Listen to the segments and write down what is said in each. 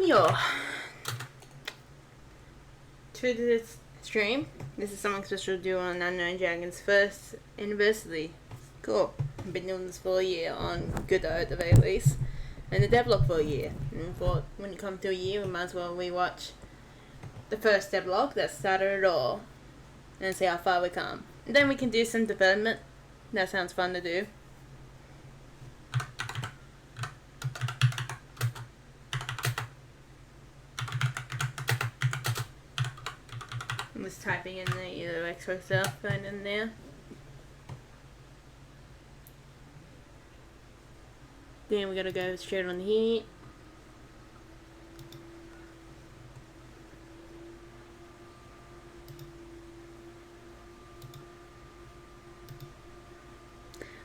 yo. To this stream, this is something special to do on Unknown Dragon's first anniversary. Cool. I've been doing this for a year on Godot at the very least, and the devlog for a year. And thought when it comes to a year, we might as well rewatch the first devlog that started it all, and see how far we come. And then we can do some development. That sounds fun to do. I'm just typing in the extra stuff right in there. Then we gotta go straight on here.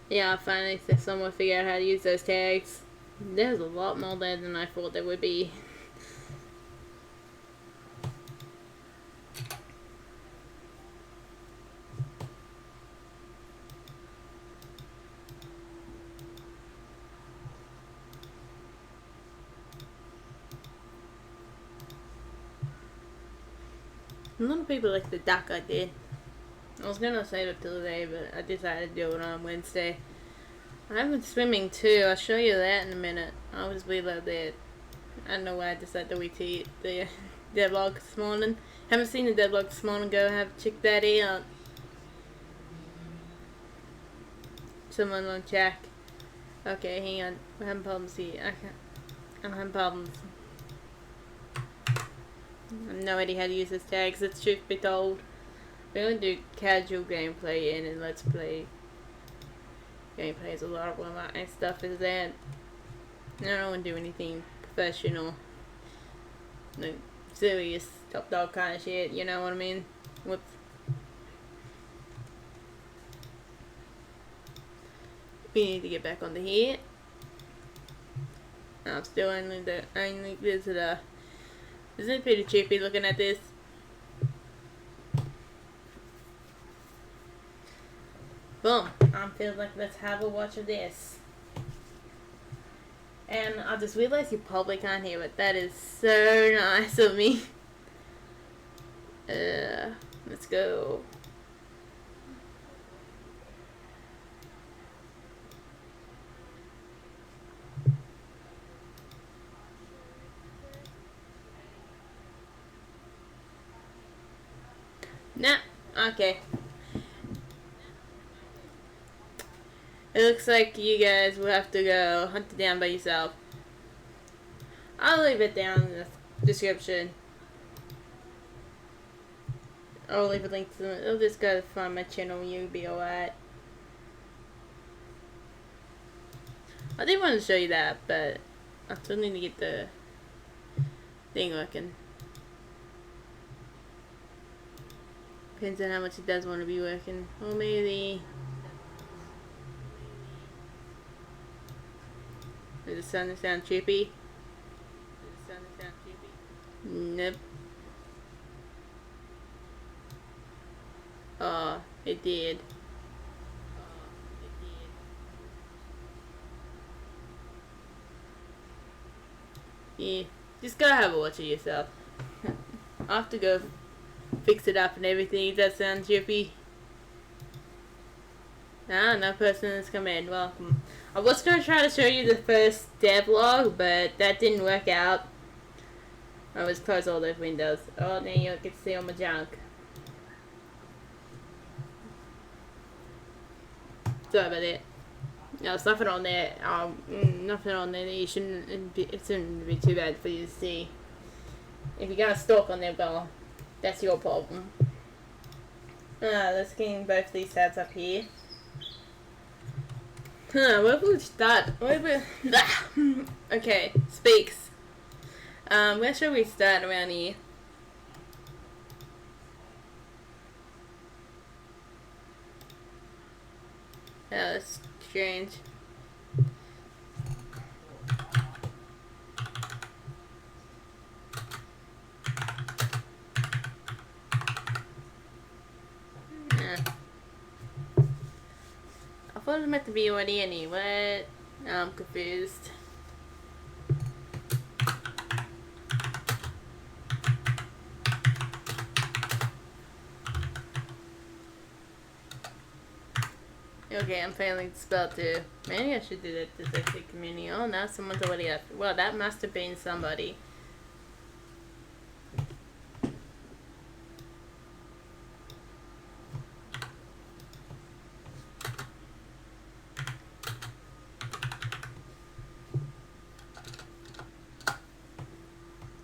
Yeah, I finally someone figured out how to use those tags. There's a lot more there than I thought there would be. A lot of people like the duck I did. I was gonna save it till today, but I decided to do it on Wednesday. I've been swimming too. I'll show you that in a minute. I was reload that. I don't know why I decided to retweet the devlog this morning. Haven't seen the devlog this morning. Go check that out. Someone on check. Okay, hang on. We're having problems here. I'm having problems. I have no idea how to use these tags. It's truth be told. We only do casual gameplay and let's play. Gameplay is a lot of what my stuff is that. I don't want to do anything professional. Like serious top dog kind of shit, you know what I mean? Whoops. We need to get back onto here. I'm still only the only visitor. Isn't it pretty trippy looking at this? Boom. I feel like let's have a watch of this. And I just realized you probably can't hear it. That is so nice of me. Let's go. Nah, okay. It looks like you guys will have to go hunt it down by yourself. I'll leave it down in the description. I'll leave a link to it. I'll just go find my channel. You'll be alright. I did want to show you that, but I still need to get the thing working. Depends on how much it does want to be working. Or maybe... Does it sound trippy? Nope. Oh, it did. Yeah, just go have a watch of yourself. I have to go fix it up and everything. Does that sound trippy? Ah, no person has come in. Welcome. I was going to try to show you the first devlog, but that didn't work out. I was close all those windows. Oh, now you can see all my junk. Sorry about that. No, there's nothing on there. Nothing on there that you shouldn't be, it shouldn't be too bad for you to see. If you got a stalk on there, well, that's your problem. Let's get both these tabs up here. Where will we start? Okay, speaks. Where should we start around here? Oh, that's strange. I thought it was meant to be already anyway. I'm confused. Okay, I'm failing to spell too. Maybe I should do that dyslexic community. Oh, now someone's already up. Well, that must have been somebody.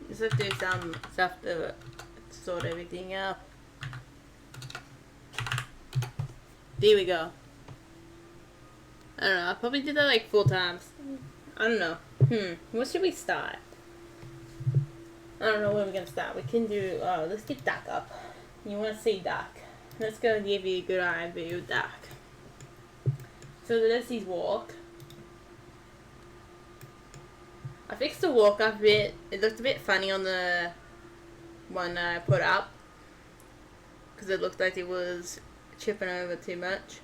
Just have to do some stuff to sort everything out. There we go. I don't know. I probably did that like 4 times. I don't know. What should we start? I don't know where we're gonna start. We can do. Oh, let's get Duck up. You want to see Duck? Let's go give you a good eye view of Duck. So there's his walk. I fixed the walk up a bit. It looked a bit funny on the one I put up because it looked like it was chipping over too much.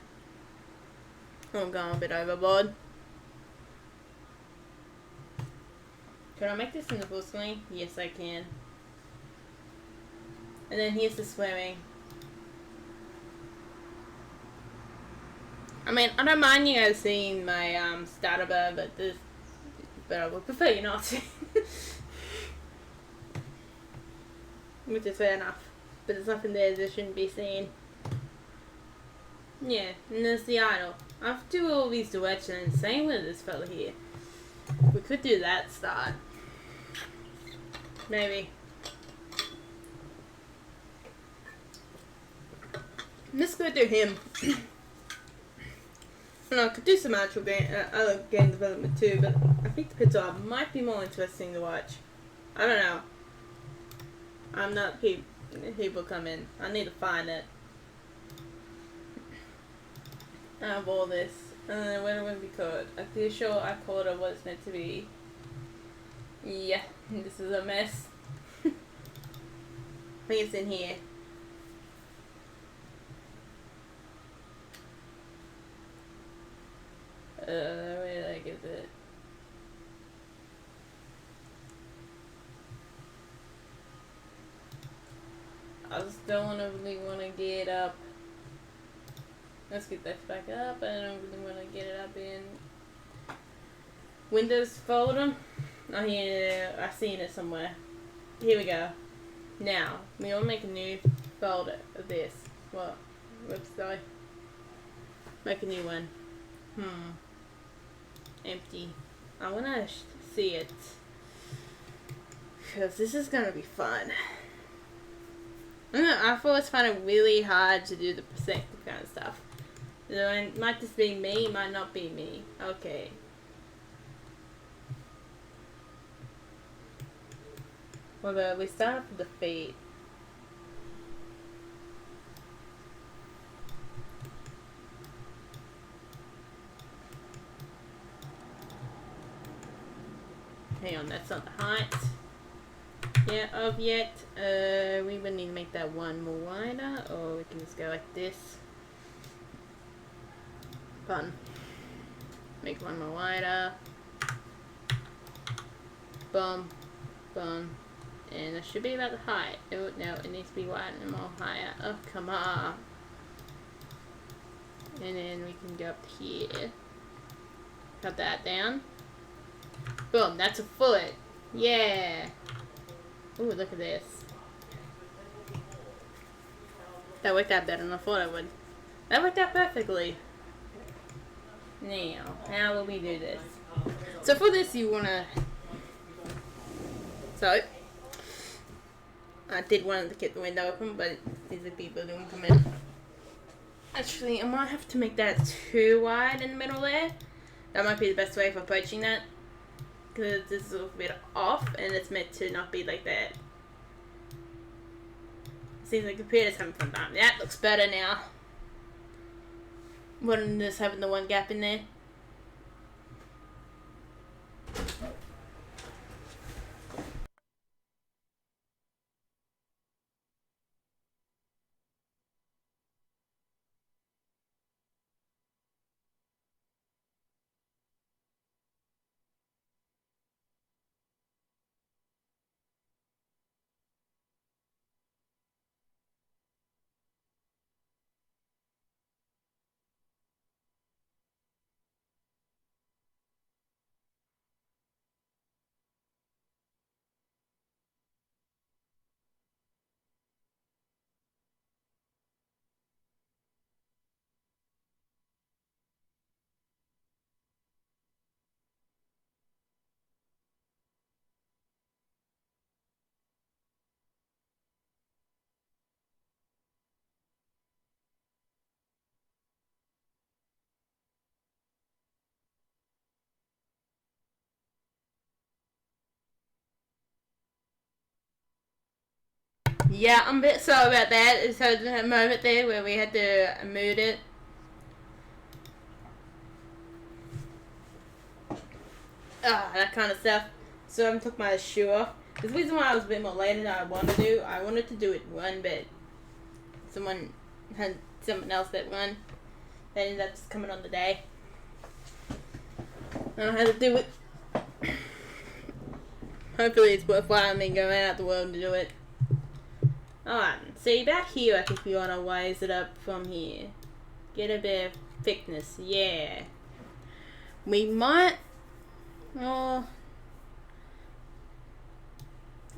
I'm going a bit overboard. Can I make this in the full screen? Yes, I can. And then here's the swimming. I mean, I don't mind you guys seeing my starter bar, but I would prefer you not to. Which is fair enough. But there's nothing there that shouldn't be seen. Yeah, and there's the idol. I have to do all these directions. Same with this fella here. We could do that start. Maybe. Let's go do him. I could do some actual other game development too, but I think the pizza might be more interesting to watch. I don't know. I'm not people come in. I need to find it. I have all this. And then when I'm going to be caught. I'm pretty sure I called it what it's meant to be. Yeah, this is a mess. I think it's in here. Where the heck is it? I just don't really want to get up. Let's get this back up. I don't really want to get it up in Windows folder. Oh yeah, I've seen it somewhere. Here we go. Now, we want to make a new folder of this. What? Whoops, sorry. Make a new one. Empty. I want to see it. Because this is going to be fun. I don't know, I always find it really hard to do the perspective kind of stuff. It might just be me, it might not be me. Okay. Well, we start off with the feet. Hang on, that's not the height. Yeah, of yet. We would need to make that one more wider, or we can just go like this. Fun. Make one more wider. Boom. Boom. And it should be about the height. Oh, no, it needs to be wider and more higher. Oh, come on. And then we can go up here. Cut that down. Boom, that's a foot. Yeah. Ooh, look at this. That worked out better than I thought it would. That worked out perfectly. Now, how will we do this? So for this, you wanna... So, I did want to keep the window open, but these are people who don't come in. Actually, I might have to make that too wide in the middle there. That might be the best way for approaching that. Because this is a little bit off, and it's meant to not be like that. Seems like the computer's having fun time. That looks better now. Wouldn't this having the one gap in there? Yeah, I'm a bit sorry about that. So the moment there where we had to mute it. That kind of stuff. So I took my shoe off. The reason why I was a bit more later than I wanted to do, I wanted to do it one, but someone else that won. That ended up just coming on the day. I don't know how to do it. Hopefully it's worthwhile me going out the world to do it. Alright, see back here I think we want to raise it up from here. Get a bit of thickness, yeah. We might... Oh...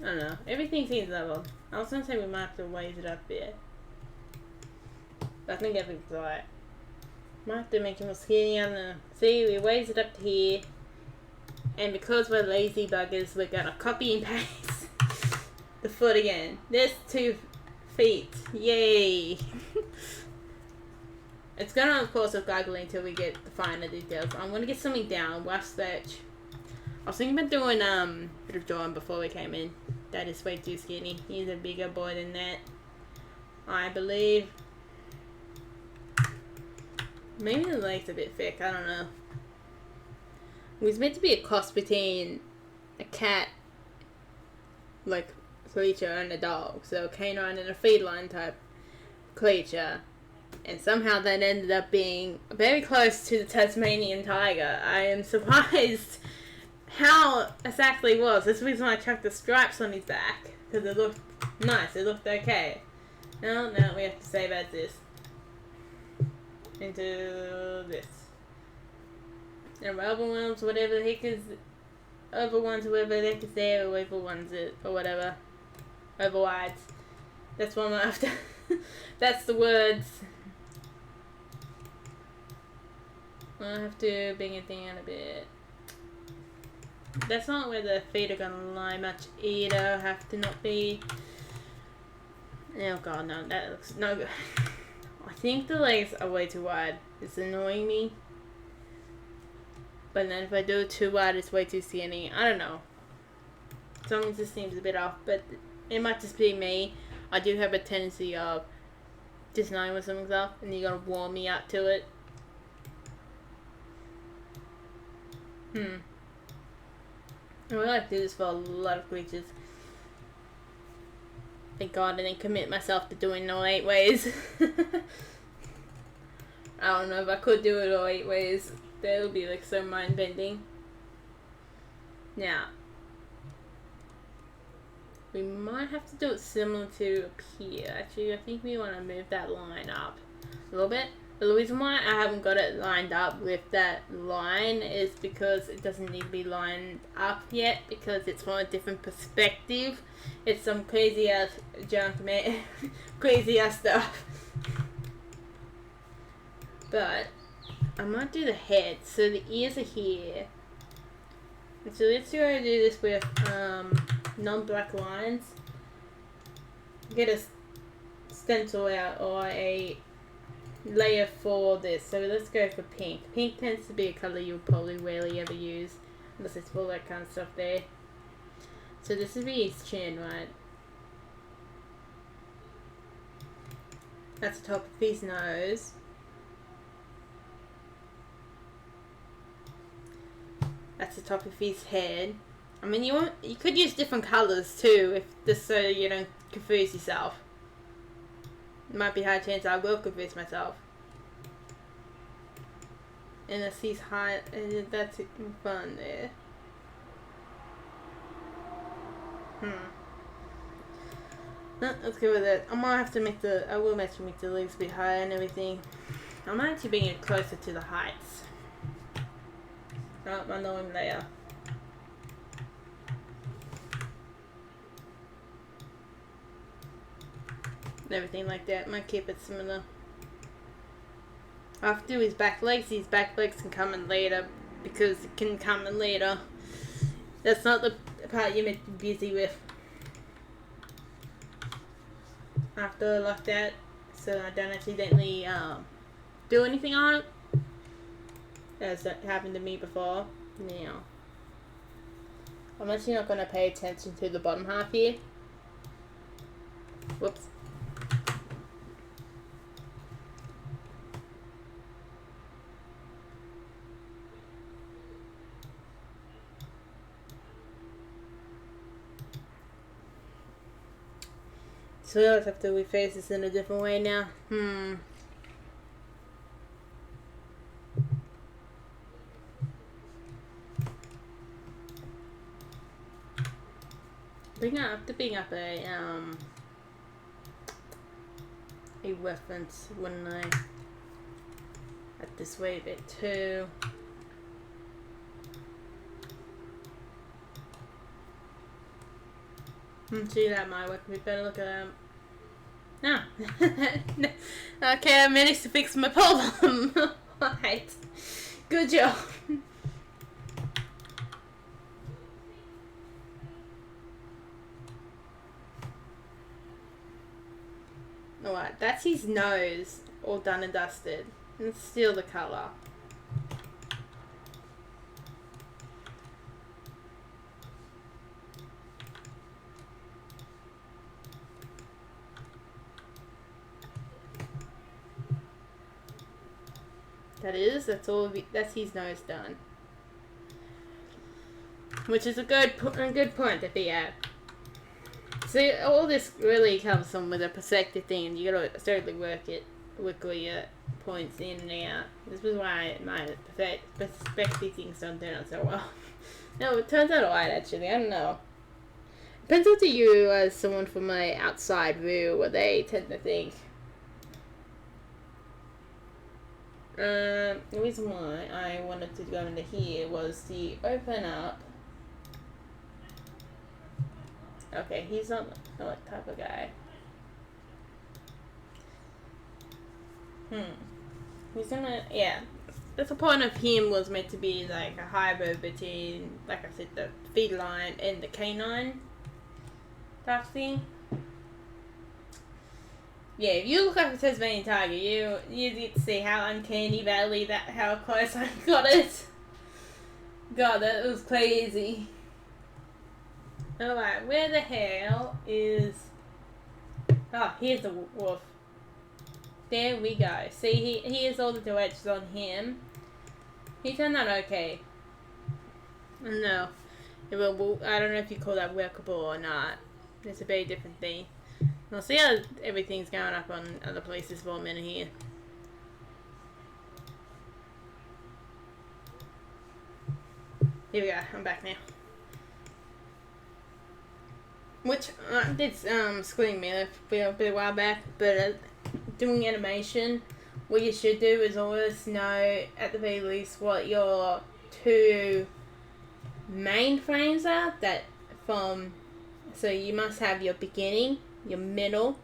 I don't know. Everything seems level. I was gonna say we might have to raise it up a bit. But I think everything's alright. Might have to make it more skinny on the... See, we raise it up to here. And because we're lazy buggers, we're gonna copy and paste the foot again. There's 2 feet. Yay! It's gonna, of course, look ugly until we get the finer details. I'm gonna get something down. Rough sketch. I was thinking about doing a bit of drawing before we came in. That is way too skinny. He's a bigger boy than that, I believe. Maybe the leg's a bit thick. I don't know. It was meant to be a cross between a cat, like, creature and a dog. So a canine and a feline type creature. And somehow that ended up being very close to the Tasmanian tiger. I am surprised how exactly it was. That's the reason why I chucked the stripes on his back. Because it looked nice. It looked okay. Now we have to save as this. Into this. And other ones, whatever the heck is... Other ones, whoever the heck is there, or other ones, or whatever. Overrides. That's one after. That's the words. I have to bring it down a bit. That's not where the feet are gonna lie much either. Have to not be. Oh god, no, that looks no good. I think the legs are way too wide. It's annoying me. But then if I do it too wide, it's way too skinny. I don't know. Something just seems a bit off, but it might just be me. I do have a tendency of just knowing when something's off, and you gotta warm me up to it. I would like to do this for a lot of creatures. Thank God I didn't commit myself to doing all 8 ways. I don't know if I could do it all 8 ways. That would be like so mind bending. Now, we might have to do it similar to up here. Actually, I think we want to move that line up a little bit. But the reason why I haven't got it lined up with that line is because it doesn't need to be lined up yet, because it's from a different perspective. It's some crazy ass junk, man. Crazy ass stuff. But I might do the head, so the ears are here. And so let's go and do this with non-black lines. Get a stencil out or a layer for this. So let's go for pink. Pink tends to be a colour you'll probably rarely ever use, unless it's all that kind of stuff there. So this would be his chin, right? That's the top of his nose. That's the top of his head. I mean, you could use different colours too, if just so you don't confuse yourself. It might be a high chance I will confuse myself. And I see his height, and that's fun there. Let's go with it. I might have to make I will actually make the legs a bit higher and everything. I might actually bring it closer to the heights. My knowing layer. Everything like that. Might keep it similar. I have to do his back legs. His back legs can come in later, because it can come in later. That's not the part you're meant to be busy with. After like that, so I don't accidentally do anything on it, as that happened to me before. Now, I'm actually not going to pay attention to the bottom half here. Whoops. So we'll have to reface this in a different way now. Bring up a reference, wouldn't I? At this way a bit too. See, that might work. We better look at them. No. Okay, I managed to fix my problem. Right. Good job. Alright, that's his nose all done and dusted. And still the colour. That's all. That's his nose done, which is a good point to be at. See, all this really comes from with a perspective thing, and you gotta certainly work all your points in and out. This was why my perspective things don't turn out so well. No, it turns out alright actually. I don't know. Depends on to you as someone from my outside view, what they tend to think. The reason why I wanted to go into here was to open up. Okay, he's not that type of guy. He's gonna, yeah. That's the point of him was meant to be like a hybrid between, like I said, the feline and the canine type thing. Yeah, if you look up a Tasmanian tiger, you get to see how uncanny valley how close I got it. God, that was crazy. Alright, where the hell is... Oh, here's the wolf. There we go. See, here's all the directions on him. He turned out okay. No. I don't know if you call that workable or not. It's a very different thing. We'll see how everything's going up on other places for a minute here. Here we go, I'm back now. Which did screen me a bit while back, but doing animation, what you should do is always know at the very least what your two main frames are. So you must have your beginning, your middle,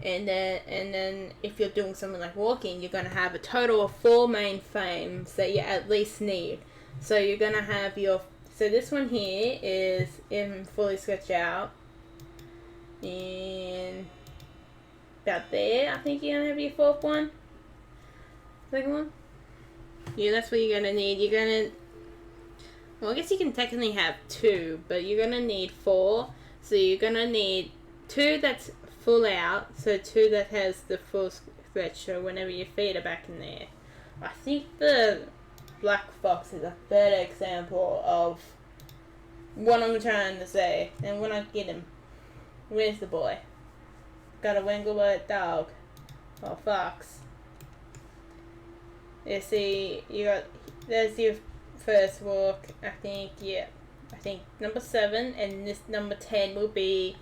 and then if you're doing something like walking, you're gonna have a total of 4 main frames that you at least need. So you're gonna have so this one here is in fully sketched out, and about there I think you're gonna have your 4th one, second one. Yeah, that's what you're gonna need. Well, I guess you can technically have 2, but you're gonna need 4. So you're gonna need 2 that's full out, so 2 that has the full stretch, so whenever your feet are back in there. I think the black fox is a better example of what I'm trying to say, and when I get him. Where's the boy? Got a Wanglewood dog. Or fox. You see, there's your first walk, I think, yeah. I think number 7 and this number 10 will be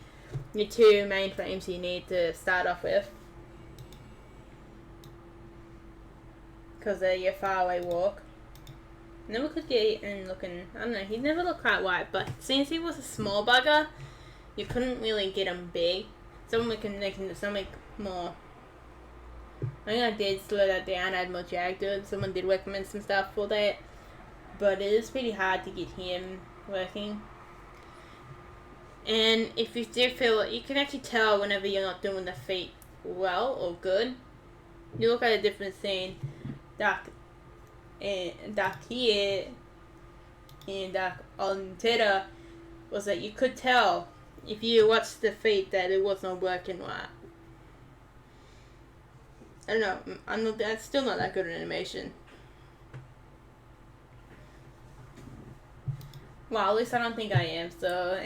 your 2 main frames you need to start off with. Because they're your faraway walk. Never could get in looking, I don't know, he never looked quite white, but since he was a small bugger, you couldn't really get him big. Someone can make him something more. I think I did slow that down, add more jag to it. Someone did recommend some stuff for that. But it is pretty hard to get him working. And if you do feel, you can actually tell whenever you're not doing the feet well or good. You look at a different scene, dark here, and dark on Twitter, was that you could tell if you watch the feet that it was not working right. I don't know. That's still not that good an animation. Well, at least I don't think I am. So,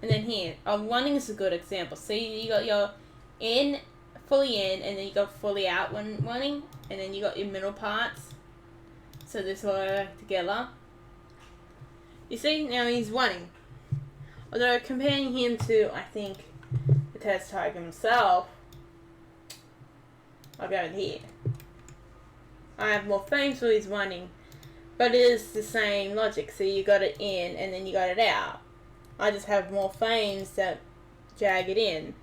and then here, wanting is a good example. See, you got your in, fully in, and then you got fully out when wanting, and then you got your middle parts. So this all together. You see, now he's wanting. Although comparing him to, I think, the test tiger himself, I'll go with here. I have more frames for his wanting, but it is the same logic. So you got it in and then you got it out. I just have more frames that drag it in,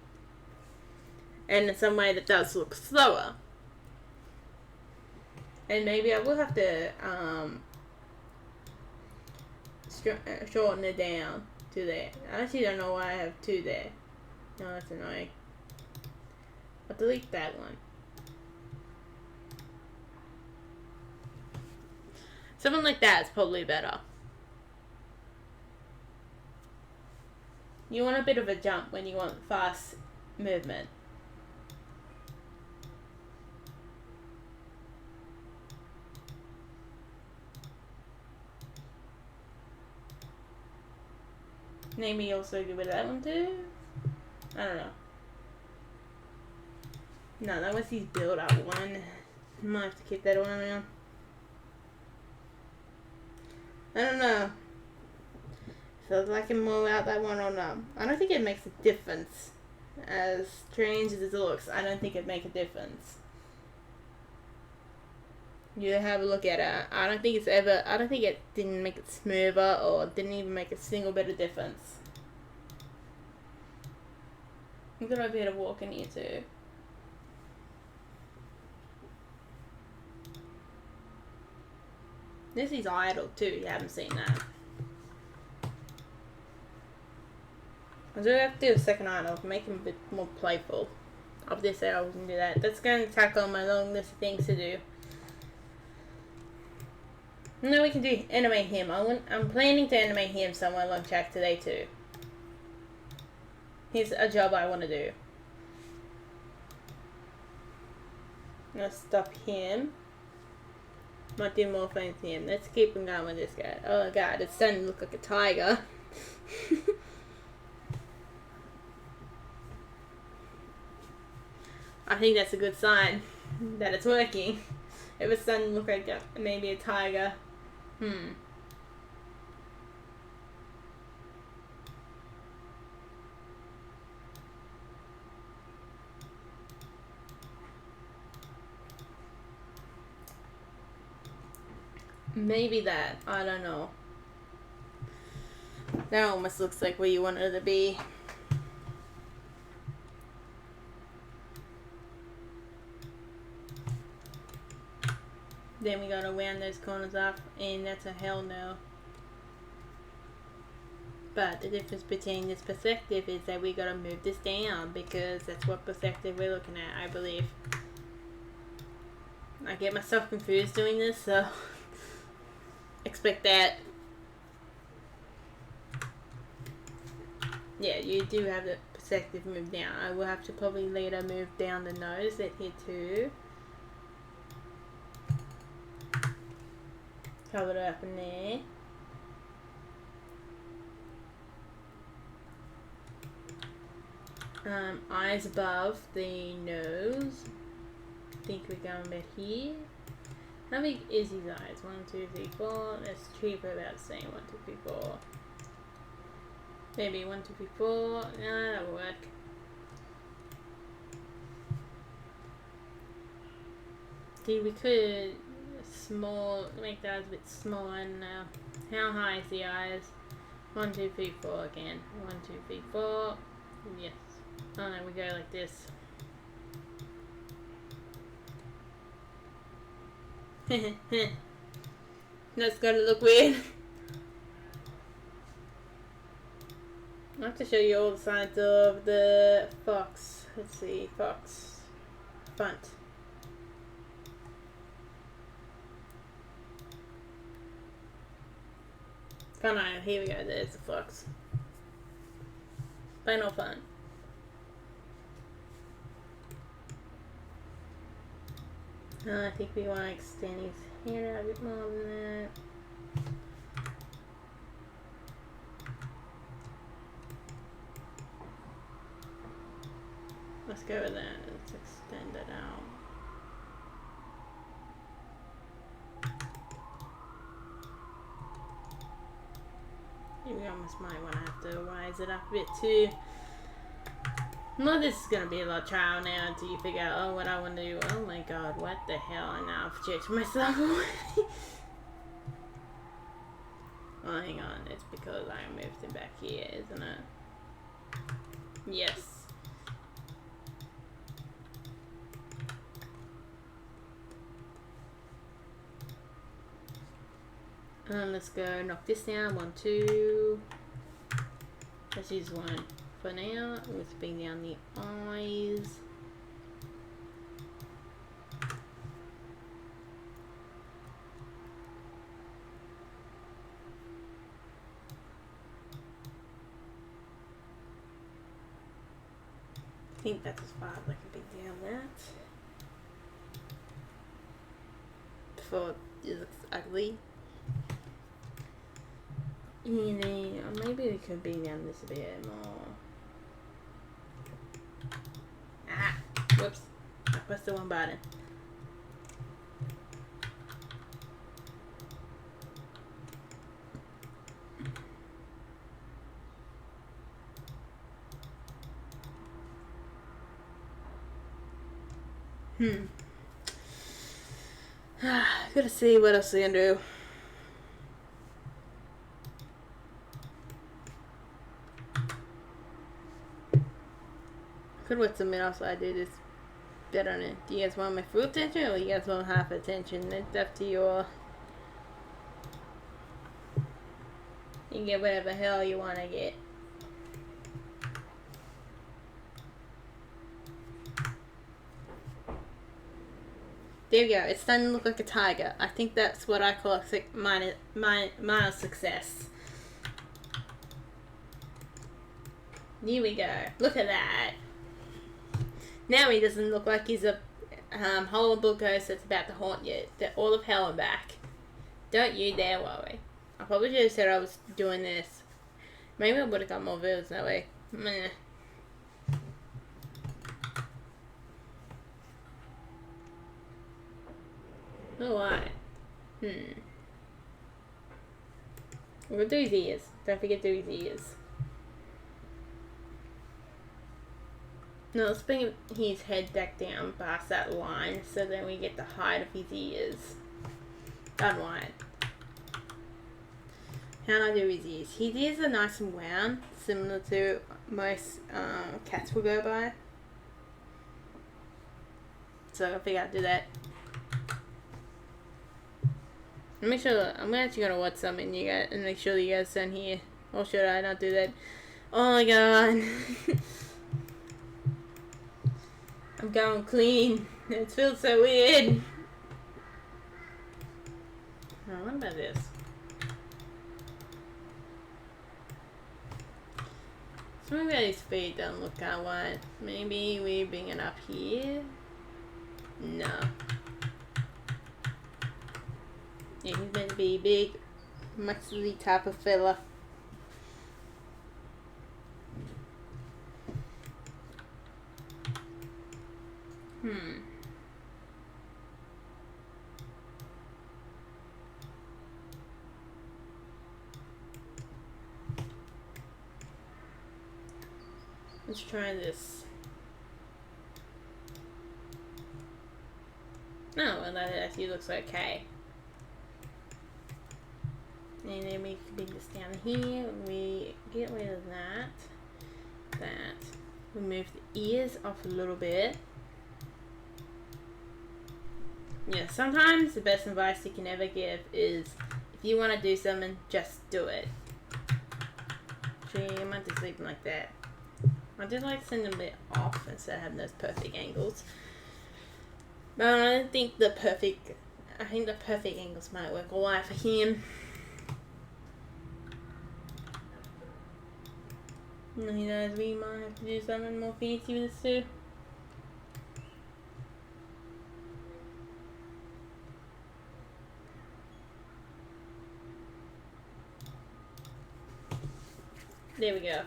and in some way that does look slower. And maybe I will have to shorten it down to there. I actually don't know why I have 2 there. No, that's annoying. I'll delete that one. Something like that is probably better. You want a bit of a jump when you want fast movement. Maybe also give it that one too? I don't know. No, that was his build up one. Might have to keep that one around. I don't know. Feels like I can move out that one or not. I don't think it makes a difference. As strange as it looks, I don't think it makes a difference. You have a look at it. I don't think it didn't make it smoother or didn't even make a single bit of difference. I'm gonna be able to walk in here too. This is idle too, you haven't seen that. I do have to do a second idle to make him a bit more playful. Obviously I wouldn't do that. That's going to tackle my long list of things to do. And then we can do animate him. I'm planning to animate him somewhere along track today too. Here's a job I want to do. I'm going to stop him. Might do more things to him. Let's keep him going with this guy. Oh god, it's starting to look like a tiger. I think that's a good sign that it's working. If it's starting to look like maybe a tiger. Maybe that. I don't know. That almost looks like where you want it to be. Then we gotta round those corners up, and that's a hell no. But the difference between this perspective is that we gotta move this down, because that's what perspective we're looking at, I believe. I get myself confused doing this, so expect that. Yeah, you do have the perspective move down. I will have to probably later move down the nose at here too. Cover it up in there. Eyes above the nose. I think we're going about here. How big is his eyes? 1, 2, 3, 4. That's cheaper about saying 1, 2, 3, 4. Maybe 1, 2, 3, 4. No, that'll work. See, we could make the eyes a bit smaller. And how high is the eyes? 1, 2, 3, 4 again. 1, 2, 3, 4. Yes. Oh no, we go like this. That's gonna look weird. I have to show you all the sides of the fox. Let's see, fox front. Oh no, here we go, there's the fox. Plain old fun. I think we want to extend his hair out a bit more than that. Let's go with that. Let's extend it out. We almost might want to have to wise it up a bit too. No, this is going to be a lot of trial now until you figure out, oh, what I want to do. Oh my god, what the hell? And now I've checked myself away. Oh, hang on. It's because I moved it back here, isn't it? Yes. Let's go knock this down. 1, 2. Let's use 1 for now. Let's bring down the eyes. I think that's as far as I can bring down that. Before it looks ugly. And then maybe we could bring down this a bit more. Ah! Whoops. I pressed the wrong button. Gotta see what else I can do. Could wait some minutes while I do this better on it. Do you guys want my full attention or you guys want half attention? It's up to you all. You can get whatever hell you want to get. There we go. It's starting to look like a tiger. I think that's what I call minor success. Here we go. Look at that. Now he doesn't look like he's a horrible ghost that's about to haunt you. All of hell and back. Don't you dare worry. I probably should have said I was doing this. Maybe I would have got more views that way. Meh. Alright. We'll do his ears. Don't forget to do his ears. No, let's bring his head back down past that line so then we get the height of his ears. Unwind. How do I do his ears? His ears are nice and round, similar to most cats will go by. So I think I'll do that. Make sure I'm actually gonna watch something you guys and make sure you guys don't hear. Or should I not do that? Oh my god. I'm going clean. It feels so weird. Oh, what about this? So maybe his feet don't look kind of white. Maybe we bring it up here. No. Yeah, he's meant to be big, muscly type of fella. Let's try this. Oh, well that actually looks okay. And then we can bring this down here. We get rid of that. We move the ears off a little bit. Yeah, sometimes the best advice you can ever give is if you want to do something, just do it. Actually, I might just leave them like that. I do like sending them a bit off instead of having those perfect angles. But I don't think the perfect angles might work alright for him. No, he knows we might have to do something more fancy with this too. There we go.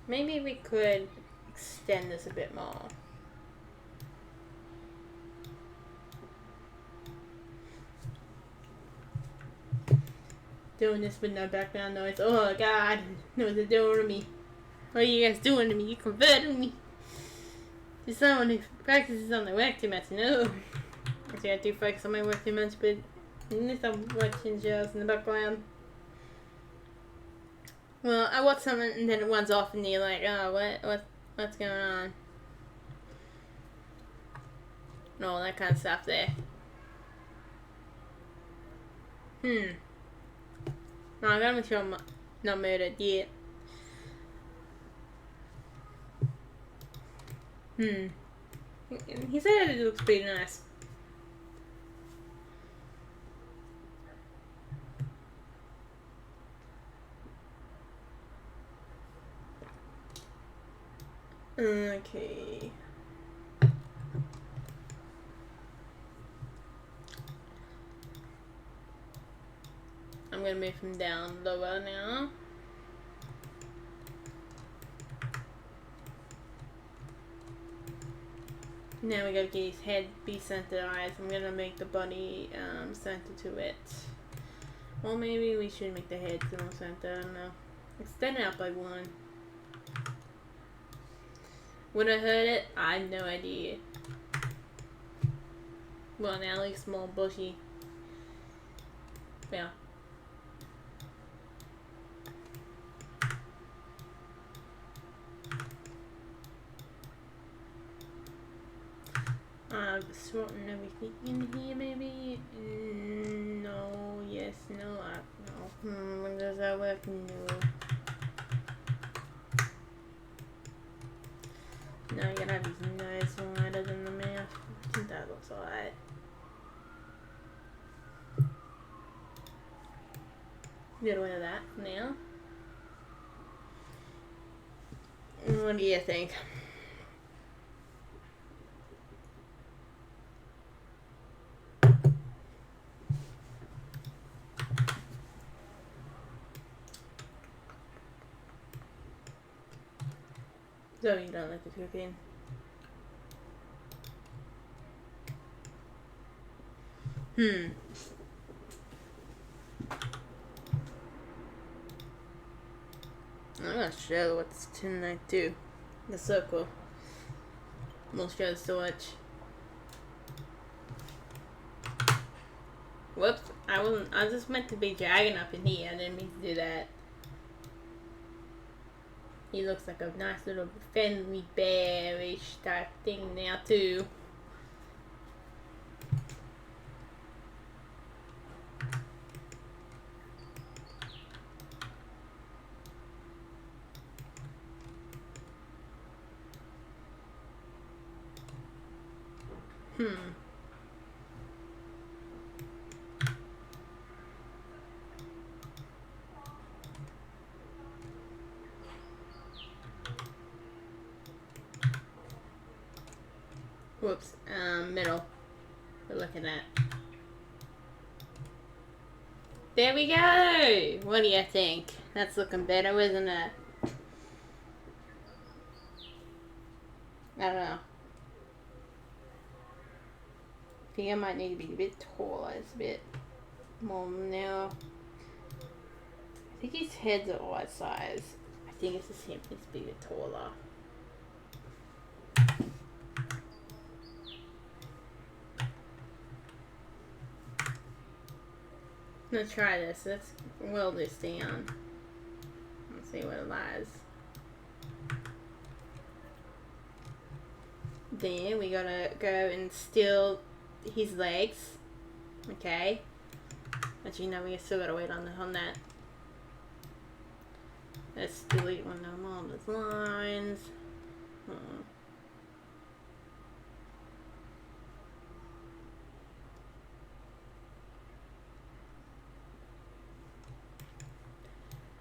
Maybe we could extend this a bit more. Doing this with no background noise. Oh God, know what they're doing to me. What are you guys doing to me? You converted me to someone who practices on their work too much. No. Actually, I do focus on my work too much, but unless I'm watching shows in the background. Well, I watch something and then it runs off and you're like, oh, what's going on? And all that kind of stuff there. No, I gotta make sure I'm not murdered yet. He said it looks pretty nice. Okay. I'm gonna move him down lower now. Now we gotta get his head be centerized. I'm gonna make the body center to it. Or maybe we should make the head more center, I don't know. Extend it out by 1. Would I hurt it? I have no idea. Well, now it looks more bushy. Yeah. Sorting everything in here, maybe? No, yes, no, no. When does that work? No. No, you gotta have his nose wider than the mouth. I think that looks alright. Get rid of that now. What do you think? So you don't like the cooking? I'm not sure what's tonight do. The circle. Most shows to watch. Whoops, I was just meant to be dragging up in here. I didn't mean to do that. He looks like a nice little friendly bearish type thing now too. Whoops, middle. We're looking at. There we go! What do you think? That's looking better, isn't it? I don't know. I think I might need to be a bit taller. It's a bit more now. I think his head's the right size. I think it's just him. It's a bit taller. Let's try this. Let's weld this down. Let's see what it lies. Then we gotta go and steal his legs. Okay. Actually, no, we still gotta wait on that. Let's delete one of all those lines.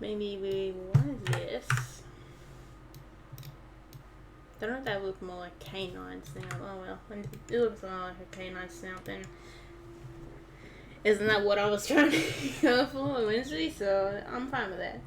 Maybe what is it? this. Don't know if that look more like canine snout. Oh well, when it looks more like a canine snout, then isn't that what I was trying to go for eventually? So I'm fine with that.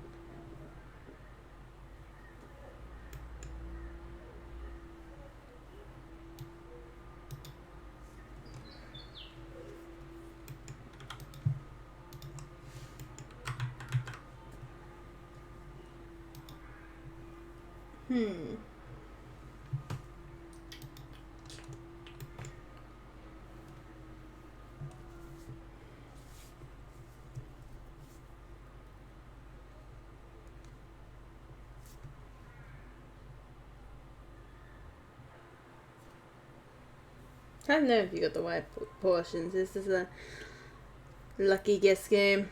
I don't know if you got the right portions. This is a lucky guess game.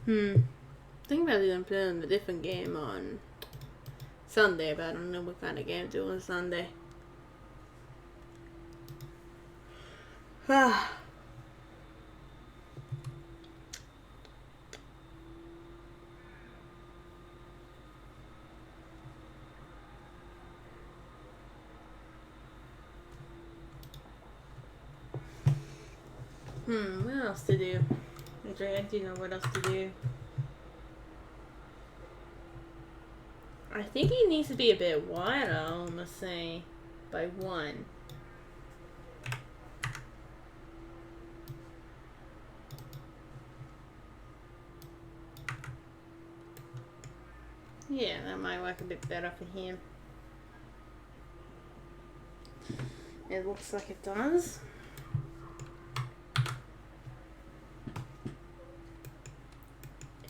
Think about it, I'm playing a different game on Sunday, but I don't know what kind of game to do on Sunday. What else to do? Actually, I do know what else to do. I think he needs to be a bit wider, I must say, by 1. Yeah, that might work a bit better for him. It looks like it does.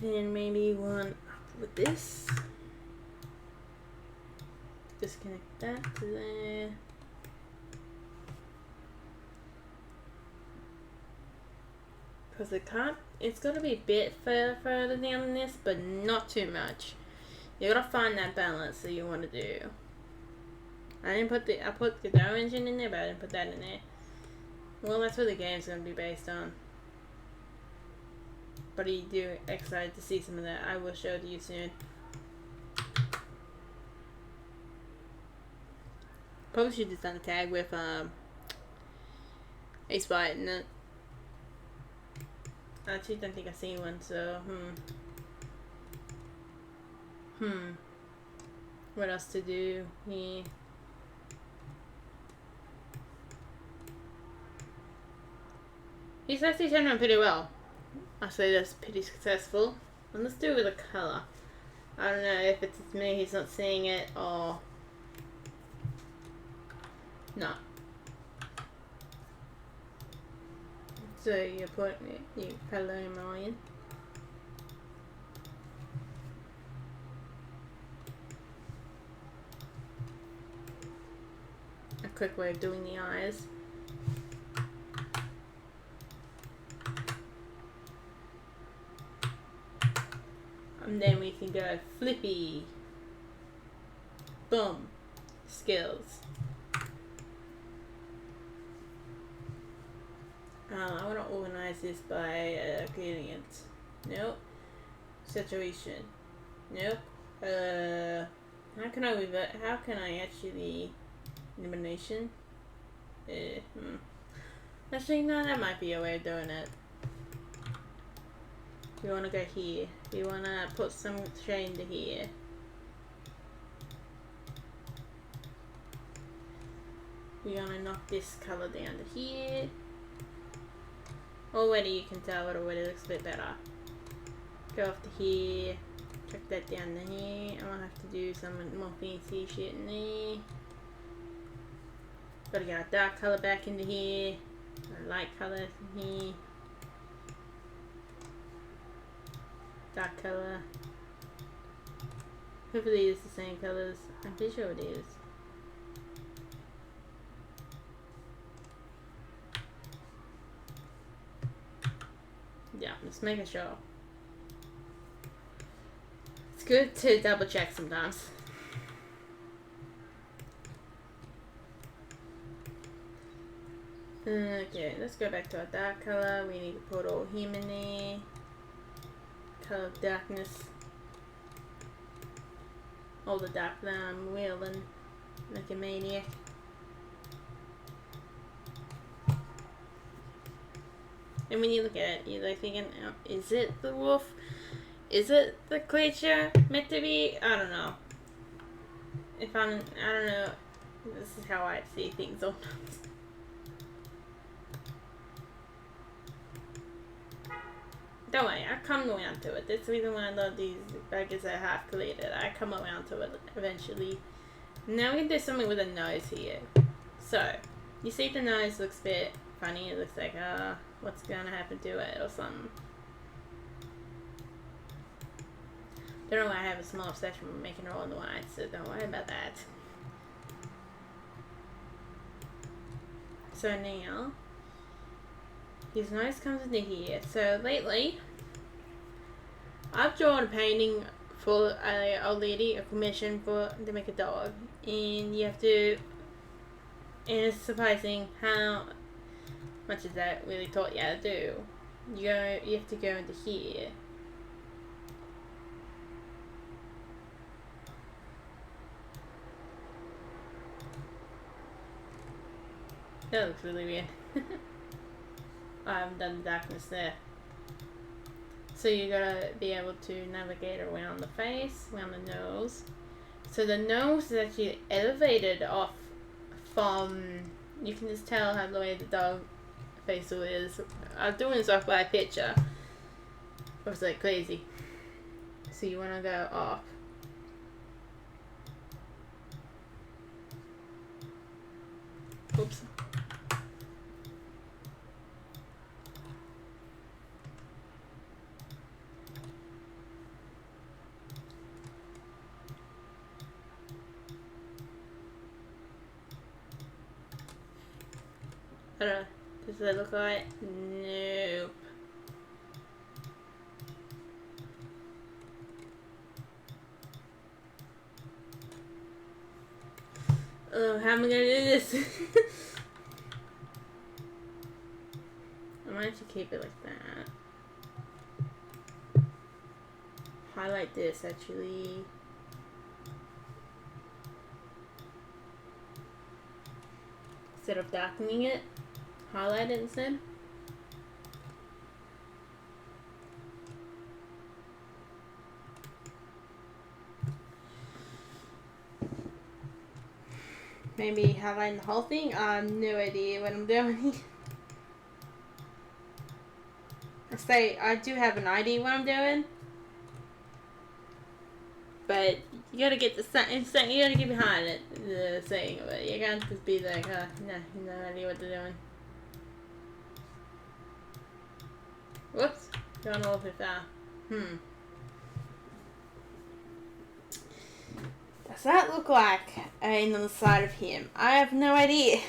And maybe one up with this. Disconnect that to there. Because it's got to be a bit further down than this, but not too much. You gotta find that balance that you want to do. I put the godot engine in there, but I didn't put that in there. Well, that's what the game's gonna be based on. But you do excited to see some of that. I will show it to you soon. Probably should have done a tag with a spot in it. I actually don't think I've seen one, so what else to do here? He's actually turned out pretty well. I say that's pretty successful. And let's do it with a colour. I don't know if it's me, he's not seeing it, or not. So you put your colour in. A quick way of doing the eyes. And then we can go flippy. Boom. Skills. I want to organize this by gradient. Nope. Saturation. Nope. How can I actually illumination? Actually, no, that might be a way of doing it. We want to go here. We want to put some shade into here. We want to knock this color down to here. Already you can tell it already looks a bit better. Go off to here. Check that down to here. I'm going to have to do some more fancy shit in there. Gotta get a dark color back into here. A light color in here. Dark color. Hopefully it's the same colors. I'm pretty sure it is. Yeah, just making sure. It's good to double check sometimes. Okay, let's go back to our dark color. We need to put all him in there. Color of darkness. All the dark that I'm wielding like a maniac. And when you look at it, you're like thinking, oh, is it the wolf? Is it the creature meant to be? I don't know. I don't know. This is how I see things sometimes. Don't worry, I come around to it. That's the reason why I love these burgers that are half created. I come around to it eventually. Now we can do something with a nose here. So, you see the nose looks a bit funny. It looks like, what's gonna happen to it or something. Don't know why I have a small obsession with making it all in the white, so don't worry about that. So now, his nose comes into here. So lately, I've drawn a painting for a old lady, a commission to make a dog, and you have to, and it's surprising how much of that really taught you how to do. You have to go into here. That looks really weird. I haven't done the darkness there. So you gotta be able to navigate around the face, around the nose. So the nose is actually elevated off from, you can just tell how the way the dog facial is. I was doing this off by a picture. It was like crazy. So you wanna go off. Oops. I don't know. Does that look like? Nope. Oh, how am I gonna do this? I might actually keep it like that. Highlight this actually. Instead of darkening it, highlight it instead. Maybe highlighting the whole thing? I have no idea what I'm doing. I do have an idea what I'm doing. But you gotta get you gotta get behind it, the saying of it. You can't just be like, no idea what they're doing. Whoops. Don't know if it's, Does that look like on the side of him? I have no idea.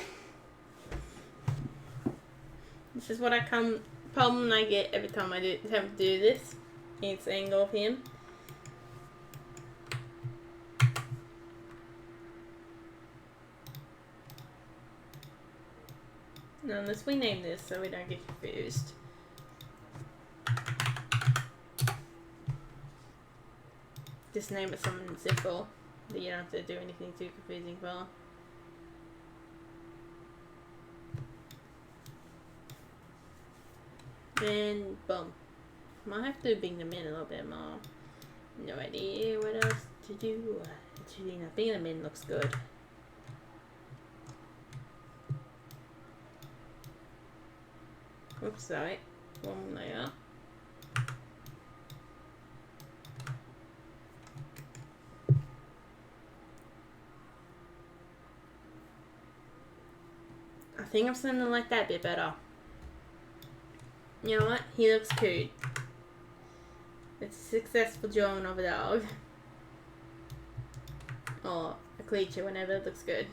This is what problem I get every time I attempt to do this. It's the angle of him. Now let's rename this so we don't get confused. Just name it something simple that you don't have to do anything too confusing for. Then boom. Might have to bring them in a little bit more. No idea what else to do. Actually, no, bringing them in looks good. Oops, sorry. One layer. I think I'm starting to like that a bit better. You know what? He looks cute. It's a successful drawing of a dog. Or a creature, whenever it looks good.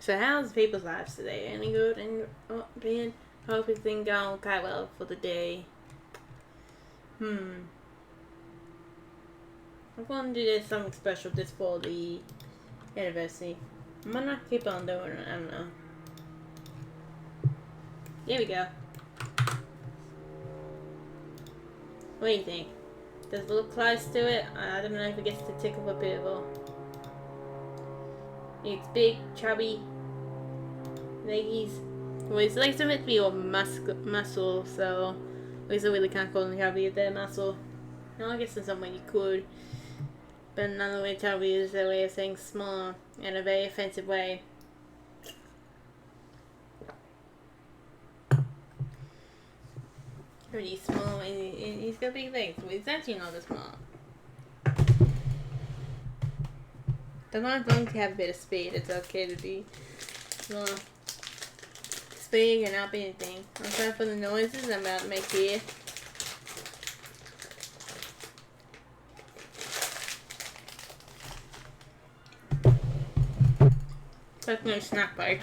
So how's people's lives today? Any good? Any bad? Hope everything going okay well for the day. I'm going to do something special just for the anniversary. I might not keep on doing it, I don't know. Here we go. What do you think? Does it look close to it? I don't know if it gets to tickle for people. It's big, chubby, leggies. Well, his legs are meant to be all muscle, so at least I really can't call them chubby if they're muscle. No, I guess in some way you could. But another way chubby is a way of saying small in a very offensive way. Pretty small, and he's got big legs, but he's actually not as small. As long as you have a bit of speed, it's okay to be small. Speed and not be anything. I'm sorry for the noises I'm about to make here. That's no snack bite.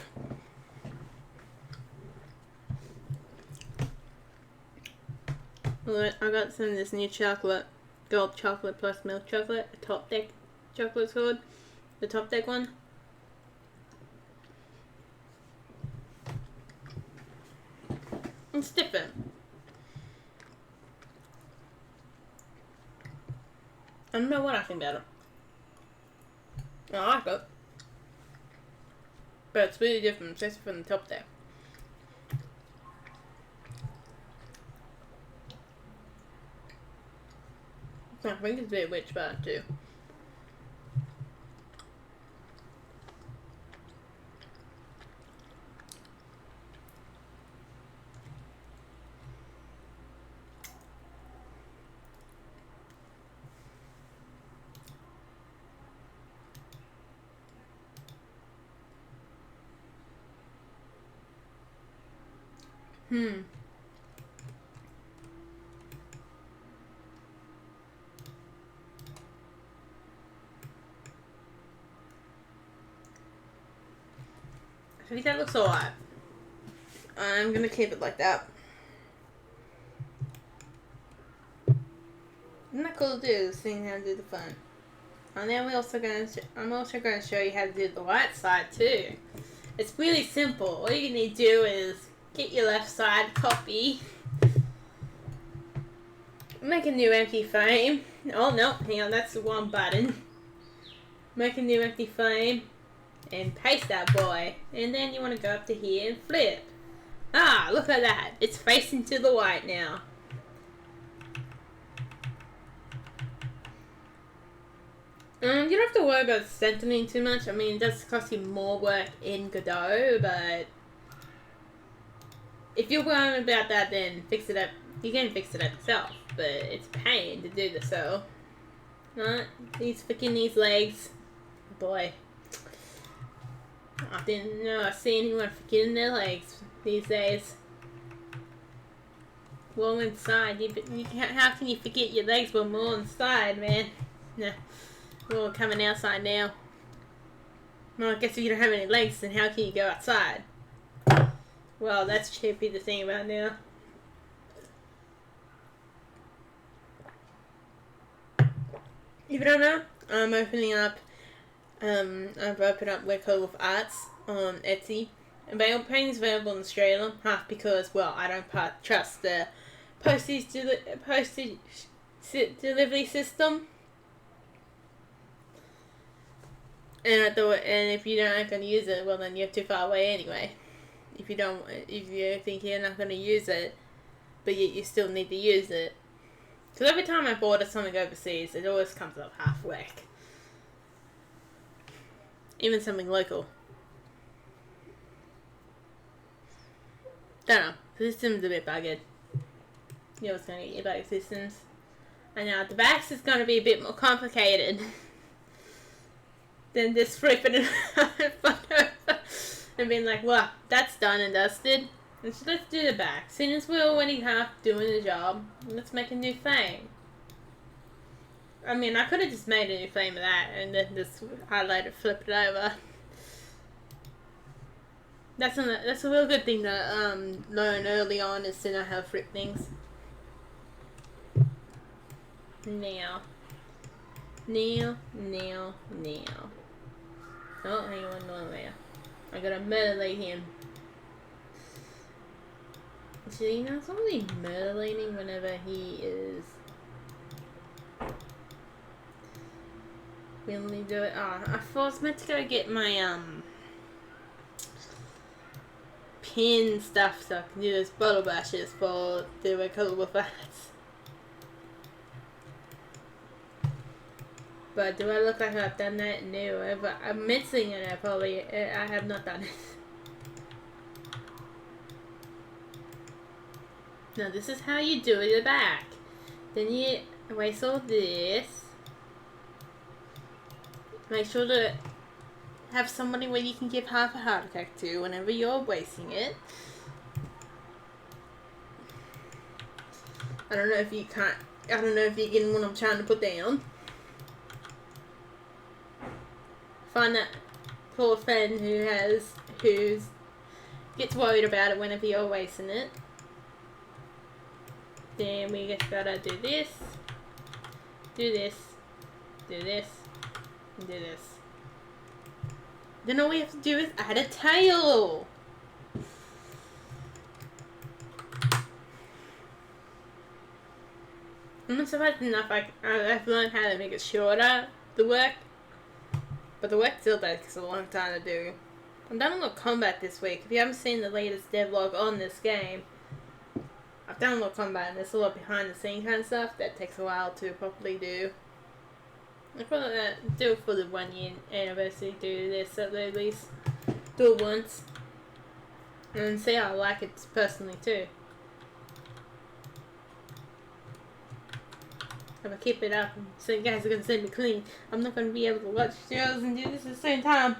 Well, I got some of this new chocolate, gold chocolate plus milk chocolate, a top deck chocolate's called, the top deck one. It's different. I don't know what I think about it. I like it. But it's really different, especially from the top deck. I think it's a bit rich about it too. I think that looks alright. I'm gonna keep it like that. Isn't that cool to do, seeing how to do the fun? And then I'm also going to show you how to do the right side too. It's really simple. All you need to do is get your left side copy. Make a new empty frame. Oh no, hang on, that's the one button. Make a new empty frame and paste that boy. And then you want to go up to here and flip. Ah, look at that. It's facing to the white now. You don't have to worry about centering too much. I mean, it does cost you more work in Godot, but if you're worried about that, then fix it up. You can fix it up yourself, but it's a pain to do this, so. Right? These legs. Boy. I didn't know I see anyone forgetting their legs these days. Well, inside, how can you forget your legs when we're inside, man? Nah. We're all coming outside now. Well, I guess if you don't have any legs, then how can you go outside? Well, that's trippy to think about now. If you don't know, I'm opening up, I've opened up Redcollarwolf Arts on Etsy. And painting's available in Australia, half because, well, I don't trust the postage delivery system. And if you aren't going to use it, well then you're too far away anyway. If you think you're not going to use it, but yet you still need to use it. Because every time I order something overseas, it always comes up half whack. Even something local. Don't know. The system's a bit buggered. You know what's going to get your bug systems. And now the backs is going to be a bit more complicated. Than just flipping it and being like, well, that's done and dusted. And so let's do the back. Soon as we're already half doing the job, let's make a new thing. I mean, I could have just made a new frame of that and then just highlighted, flip it over. That's a real good thing to learn early on, is to know how to flip things. Now. Oh, hang on, no there. I gotta mutilate him. See, you know, it's only mutilating whenever he is. We only do it. Oh, I was meant to go get my pin stuff so I can do those bottle bashes for the Redcollarwolf hats. But do I look like I've done that? No, I'm missing it. I have not done it. No, this is how you do it in the back. Then you erase all this. Make sure to have somebody where you can give half a heart attack to whenever you're wasting it. I don't know if you get what I'm trying to put down. Find that poor friend who gets worried about it whenever you're wasting it. Then we just gotta do this, do this, do this, and do this. Then all we have to do is add a tail. I'm not surprised enough I've learned how to make it shorter, the work. But the work still takes a long time to do. I'm done a lot of combat this week. If you haven't seen the latest devlog on this game, I've done a lot of combat and there's a lot behind the scenes kind of stuff that takes a while to properly do. I thought that do it for the 1 year anniversary, do this at least. Do it once. And see how I like it personally too. If I keep it up, so you guys are going to send me clean, I'm not going to be able to watch shows and do this at the same time.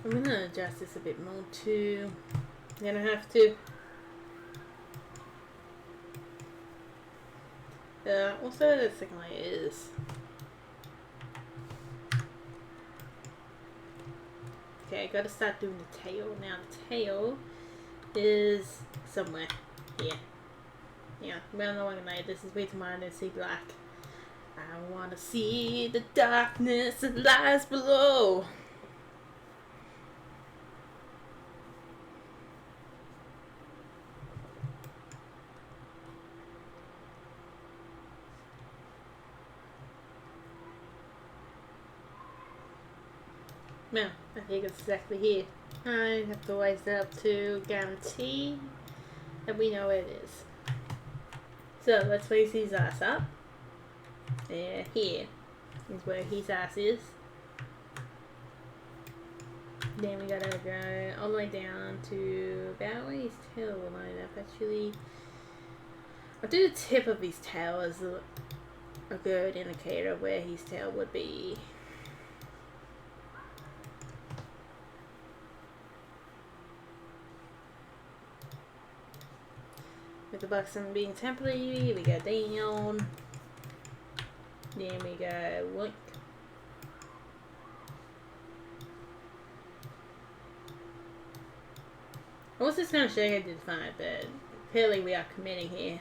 I'm going to adjust this a bit more too. I'm going to have to. Also the second layer is. Okay, I gotta start doing the tail. Now the tail is somewhere here. Yeah, well, no one can make this is way too mine to see black. I wanna see the darkness that lies below. Now, I think it's exactly here. I have to raise it up to guarantee that we know where it is. So, let's raise his ass up. Here is where his ass is. Then we gotta go all the way down to about where his tail will line up. Actually, I'll do the tip of his tail as a good indicator of where his tail would be. With the button being temporary, we go down. Then we go look. I was just going to show you how to define it, but clearly we are committing here.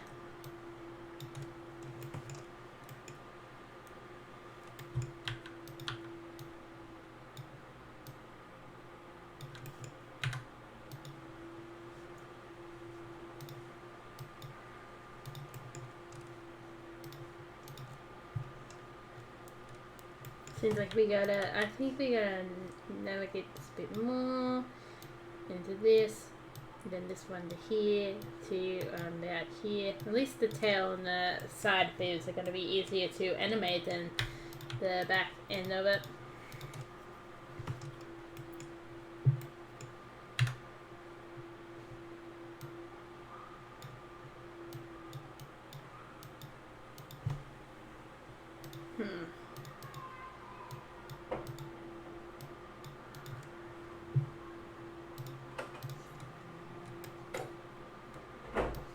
Seems like we gotta, I think we gotta navigate this a bit more into this, then this one to here, to about here. At least the tail and the side views are gonna be easier to animate than the back end of it.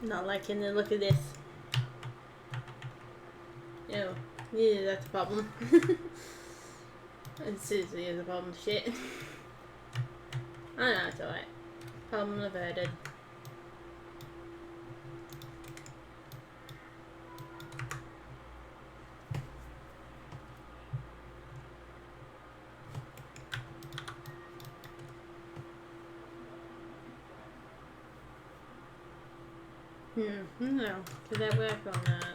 Not liking the look of this. Oh, yeah, that's a problem. It seriously is a problem, shit. I know, it's alright. Problem averted. No. Did that work on that?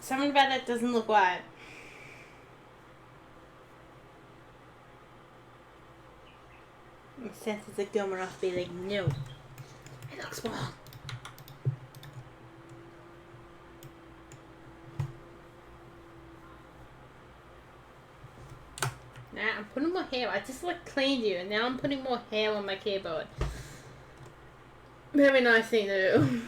Something about that doesn't look right. My senses are going off, be like, no. It looks wrong. Now I'm putting more hair. I just like cleaned you, and now I'm putting more hair on my keyboard. Very nice thing to do.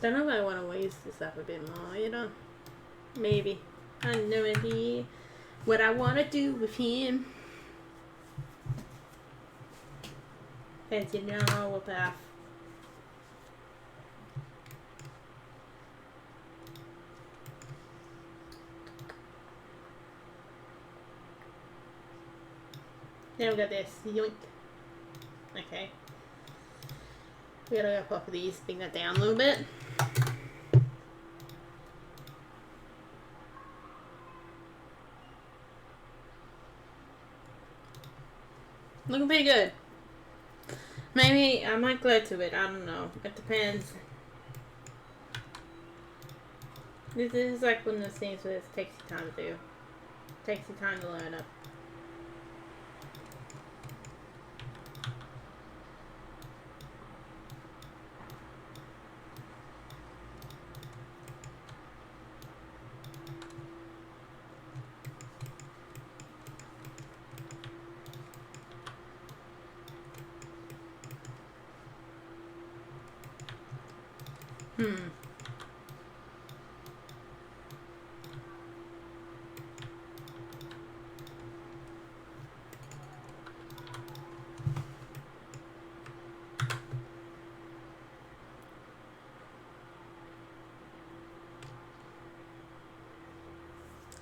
Don't know if I want to use this up a bit more, you know? Maybe. I have no idea what I want to do with him. Fancy narrow path. Now we got this. Yoink. Okay. We gotta go pop these, bring that down a little bit. Looking pretty good. Maybe I might glue to it, I don't know. It depends. This is like one of those things where it takes you time to do. Takes you time to learn it.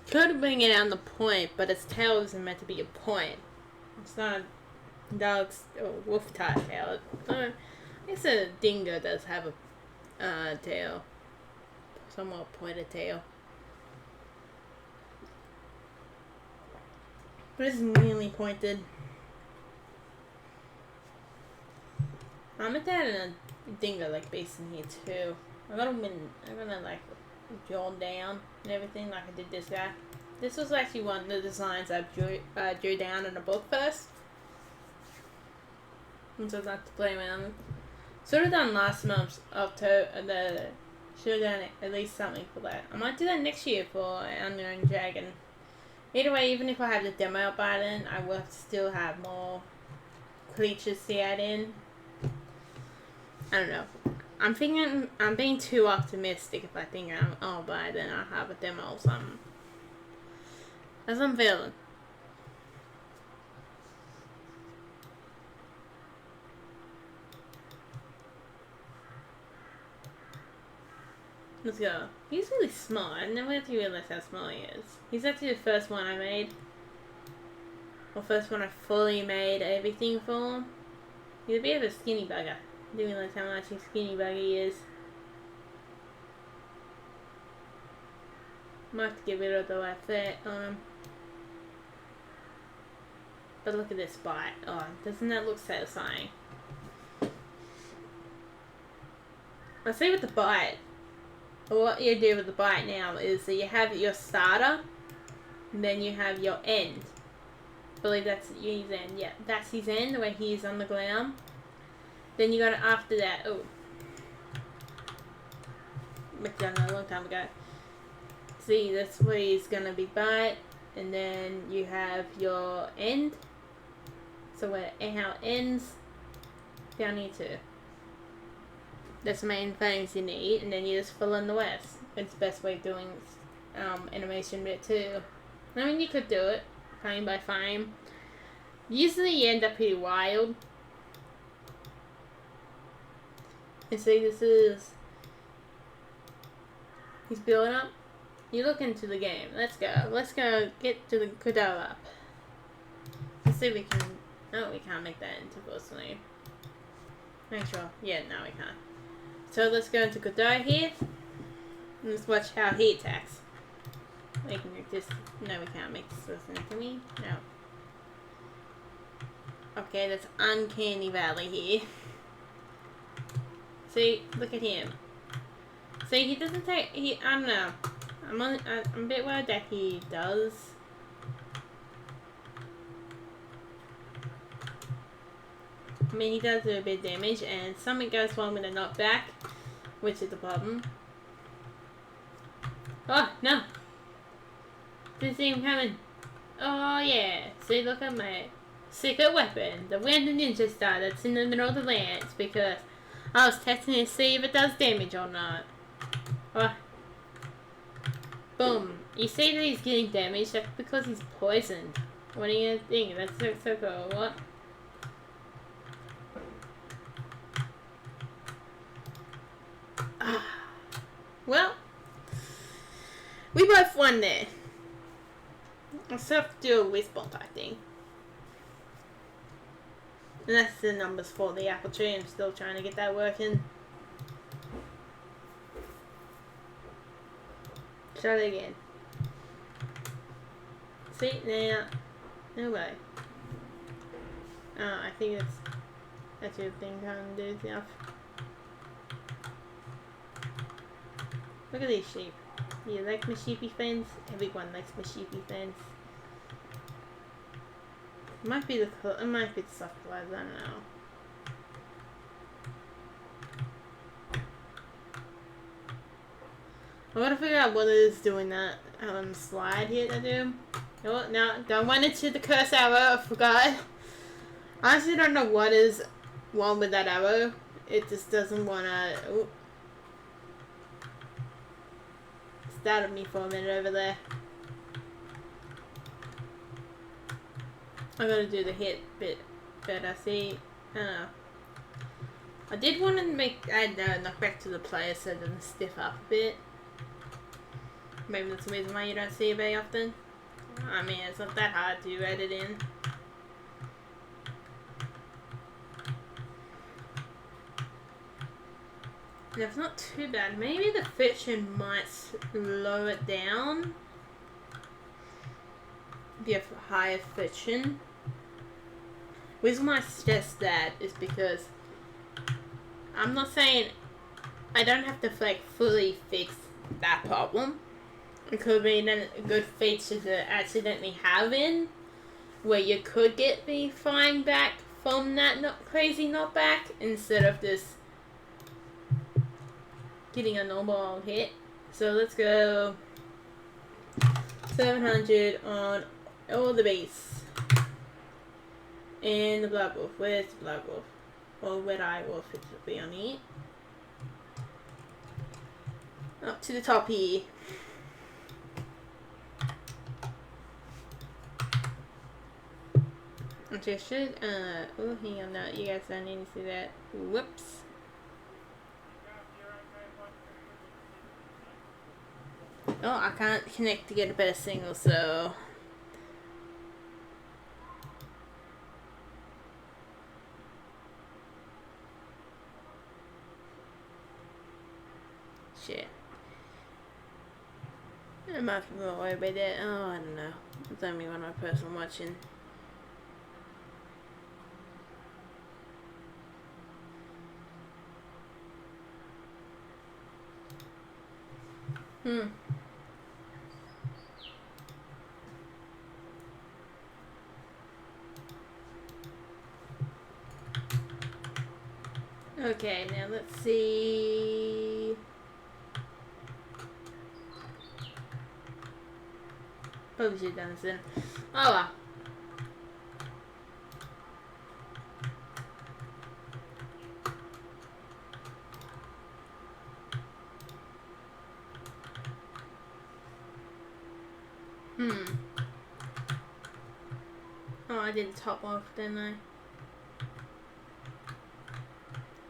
Could bring it on the point, but its tail isn't meant to be a point. It's not a dog's or wolf type tail. I guess a dingo does have a tail. Somewhat pointed tail. But it's really pointed. I'm gonna add a dingo like base in here too. I'm gonna like draw down and everything like I did this guy. This was actually one of the designs I drew down in the book first. And so I like to play around. Should have done last month's October. Should have done at least something for that. I might do that next year for Unknown Dragon. Either way, even if I have the demo out by then, I will still have more creatures to add in. I don't know. I'm thinking I'm being too optimistic if I think by then I'll have a demo or something. That's what I'm feeling. Let's go. He's really small. I never actually realized how small he is. He's actually the first one I made. Or first one I fully made everything for. He's a bit of a skinny bugger. I didn't realize how much a skinny bugger he is. Might have to get rid of the white fat on him. But look at this bite. Oh, doesn't that look satisfying? I see with the bite. What you do with the bite now is that you have your starter, and then you have your end. believe that's his end. Yeah, that's his end, where he is on the ground. Then you got it after that. Oh. But done a long time ago. See, that's where he's gonna be bite. And then you have your end. So where how it ends. Down here too. That's the main things you need. And then you just fill in the rest. It's the best way of doing animation bit too. I mean, you could do it frame by frame. Usually you end up pretty wild. And see, this is... He's building up. You look into the game. Let's go. Let's go get to the godot up. Let's see if we can... No, we can't make that into full screen. Make sure. Yeah, no, we can't. So let's go into godot here. And let's watch how he attacks. We can just... No, we can't make this listen to me. No. Okay, that's Uncanny Valley here. See, look at him. See, he doesn't take... I don't know. I'm a bit worried that he does. I mean, he does do a bit of damage, and something goes wrong with a knockback, which is the problem. Oh, no! Didn't see him coming. Oh, yeah. See, look at my secret weapon. The random ninja star that's in the middle of the lance, because I was testing to see if it does damage or not. Oh. Boom. You see that he's getting damage, that's because he's poisoned. What do you think? That's so cool. What? Well, we both won there. I still have to do a wishbone type thing. And that's the numbers for the apple tree. I'm still trying to get that working. Try it again. See, now. No way. I think that's your thing trying to do stuff. Look at these sheep. You like my sheepy friends? Everyone likes my sheepy friends. It might be the soft gloves, I don't know. I gotta figure out what it is doing that slide here to do. Oh, no, don't run into the curse arrow, I forgot. I honestly don't know what is wrong with that arrow. It just doesn't wanna... Ooh. Started me for a minute over there. I gotta do the hit bit better. See, I don't know. I did want to add knockback to the player so it doesn't stiff up a bit. Maybe that's the reason why you don't see it very often. I mean, it's not that hard to edit in. And it's not too bad. Maybe the friction might slow it down. Be a higher friction. The reason why I suggest that is because I'm not saying I don't have to like fully fix that problem. It could be a good feature to accidentally have in, where you could get me flying back from that crazy knockback instead of just getting a normal hit. So let's go 700 on all the base. And the Blood Wolf. Where's the Blood Wolf? Or Red Eye Wolf, it should be on here. Up to the top here. Which I should, oh, hang on, no, you guys don't need to see that. Whoops. Oh, I can't connect to get a better signal, so... Shit. I might have to go away by that. Oh, I don't know. It's only one other person watching. Okay, now let's see. Probably should have done this then. Oh well. Oh, I did the top off, didn't I?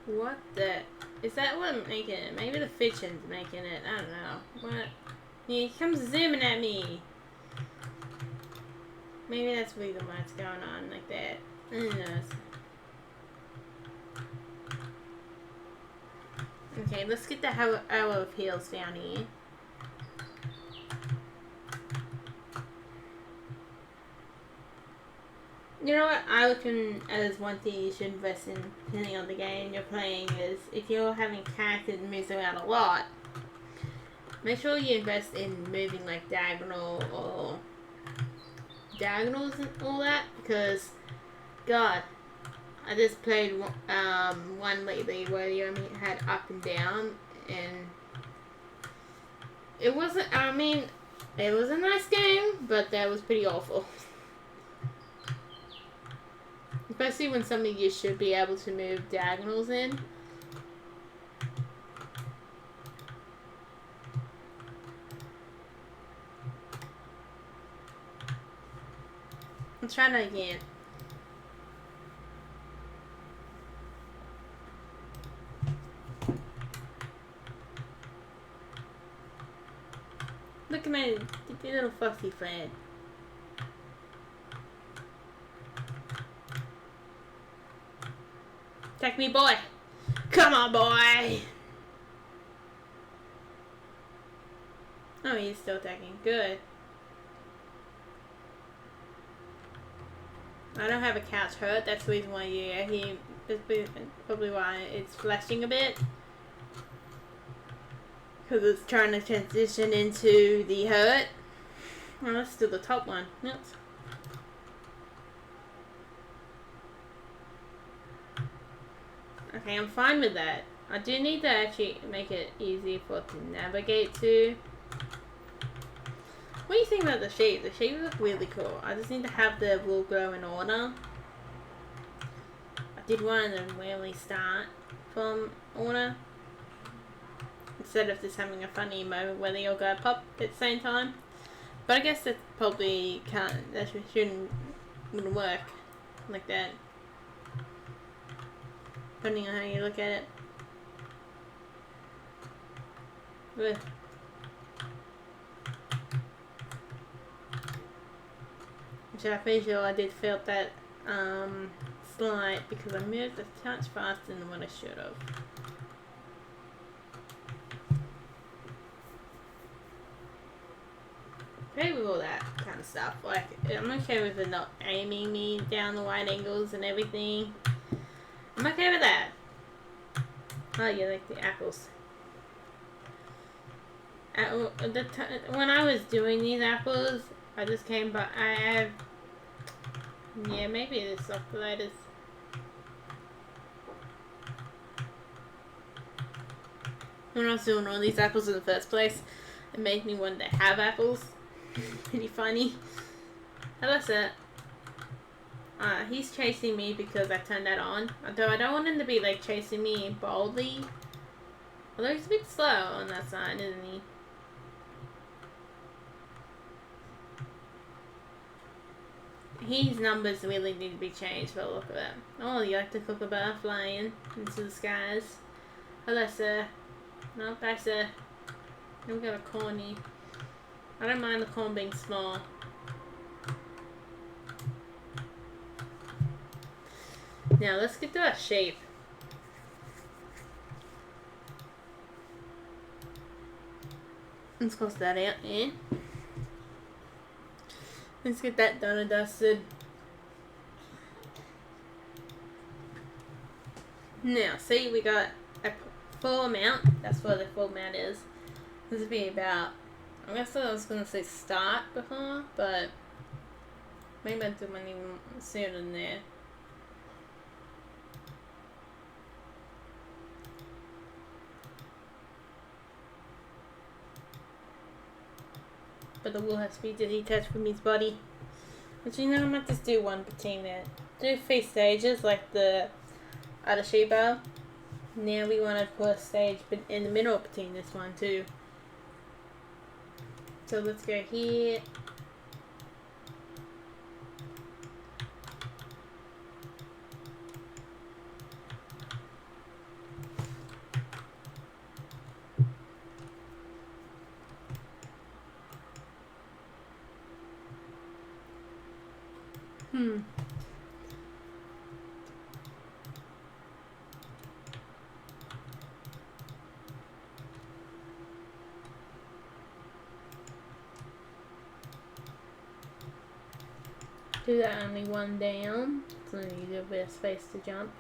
What the? Is that what making it? Maybe the fiction's making it. I don't know. What? He comes zooming at me. Maybe that's the reason why it's going on like that. Who knows? Okay, let's get the hour of heals down here. You know what I reckon as one thing you should invest in depending on the game you're playing is if you're having characters that moves around a lot, make sure you invest in moving like diagonals and all that, because God, I just played one lately where you only had up and down, and it wasn't, I mean, it was a nice game, but that was pretty awful. Especially when something you should be able to move diagonals in. Let's try that again. Look at my little foxy friend. Attack me, boy! Come on, boy! Oh, he's still attacking. Good. I don't have a couch hurt. That's the reason why that's probably why it's flashing a bit. Because it's trying to transition into the hurt. Oh, that's still the top one. Yep. Okay, I'm fine with that. I do need to actually make it easy for it to navigate to. What do you think about the shape? The shape looks really cool. I just need to have the wool grow in order. I did want to really start from order, instead of just having a funny moment where they all go pop at the same time. But I guess that probably can't, that wouldn't work like that. Depending on how you look at it. Ugh. Which I'm pretty sure I did feel that slide because I moved a touch faster than what I should have. Okay with all that kind of stuff. Like, I'm okay with it not aiming me down the wide angles and everything. I'm okay with that. Oh, you like the apples. When I was doing these apples, I just came by. I have. Yeah, maybe it's oscillators. When I was doing all these apples in the first place, it made me want to have apples. Pretty funny. That's it. He's chasing me because I turned that on. Although I don't want him to be like chasing me boldly. Although he's a bit slow on that side, isn't he? His numbers really need to be changed by the look of it. Oh, you like the kookaburra flying into the skies. Hello, sir. No, bye, sir. We've got a corny. I don't mind the corn being small. Now, let's get to our shape. Let's cross that out, yeah? Let's get that done and dusted. Now, see, we got a full amount. That's what the full amount is. This would be about, I guess I was going to say start before, but maybe I'll do one even sooner than there. but the wool has to be detached from his body. But you know, I might just do one patina there. Do 3 stages like the other sheep are. Now we want to put a stage in the middle between this one too. So let's go here. Do that only one down, so you need a bit of space to jump.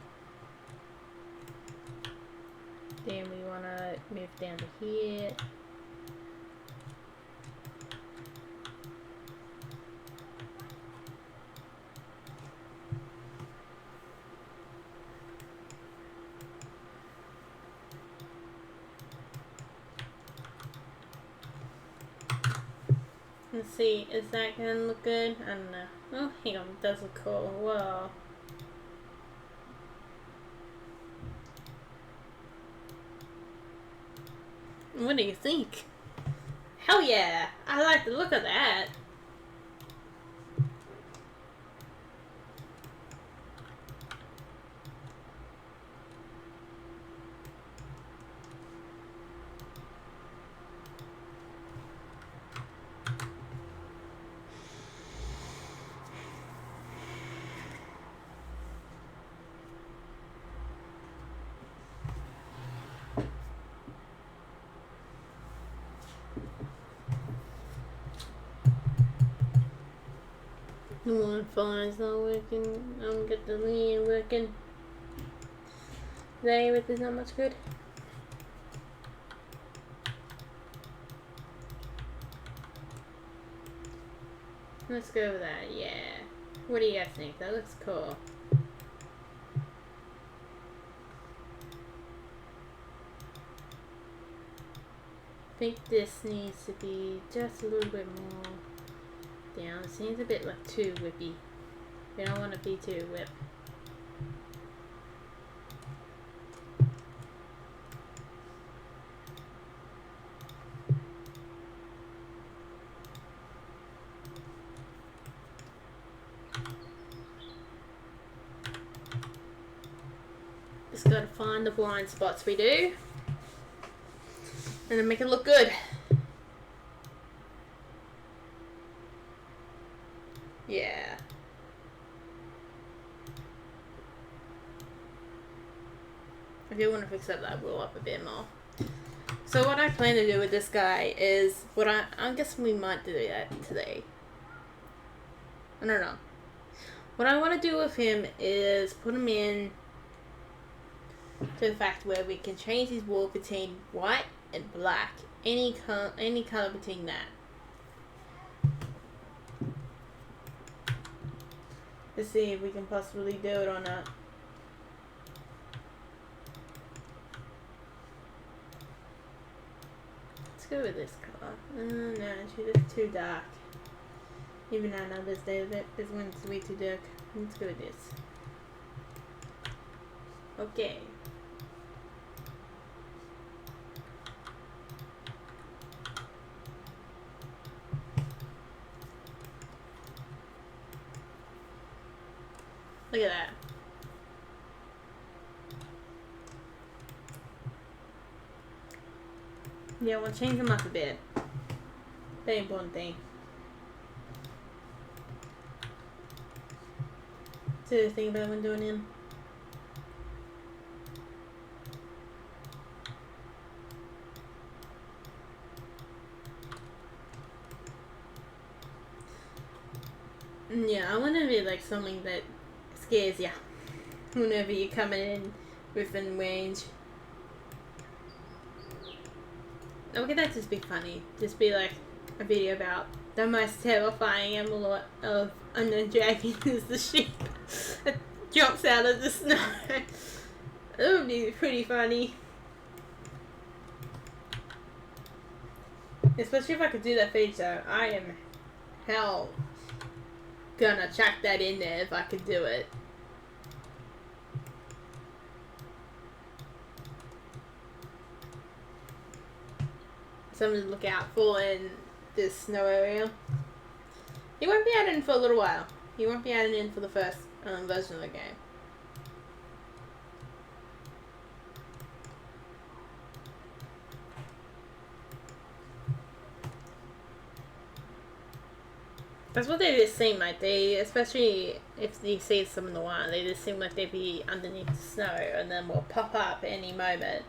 Then we want to move down to here. Let's see, is that gonna look good? I don't know. Oh, hang on, it does look cool. Whoa. What do you think? Hell yeah! I like the look of that. The one fine's not working. I don't get the lean working. Today with is not much good. Let's go with that, yeah. What do you guys think? That looks cool. I think this needs to be just a little bit more down. It seems a bit like too whippy. We don't want to be too whip. Just gotta find the blind spots we do. And then make it look good. Yeah. I do want to fix up that wool up a bit more. So what I plan to do with this guy is, I guess we might do that today. I don't know. What I want to do with him is put him in to the fact where we can change his wool between white and black. Any color between that. Let's see if we can possibly do it or not. Let's go with this color. No, it's too dark. Even though I know this one's way too dark. Let's go with this. Okay. Look at that. Yeah, we'll change them up a bit. Very important thing. So the thing about when doing him. Yeah, I want to be like something that scares ya whenever you're coming in within range. Or could that just be funny? Just be like a video about the most terrifying animal of unknown dragon is the sheep that jumps out of the snow. That would be pretty funny. Especially if I could do that feature, I am hell gonna chuck that in there if I could do it. Something to look out for in this snow area. He won't be added in for a little while. He won't be added in for the first version of the game. That's what they just seem like. They, especially if you see some in the wild, they just seem like they'd be underneath the snow and then will pop up any moment.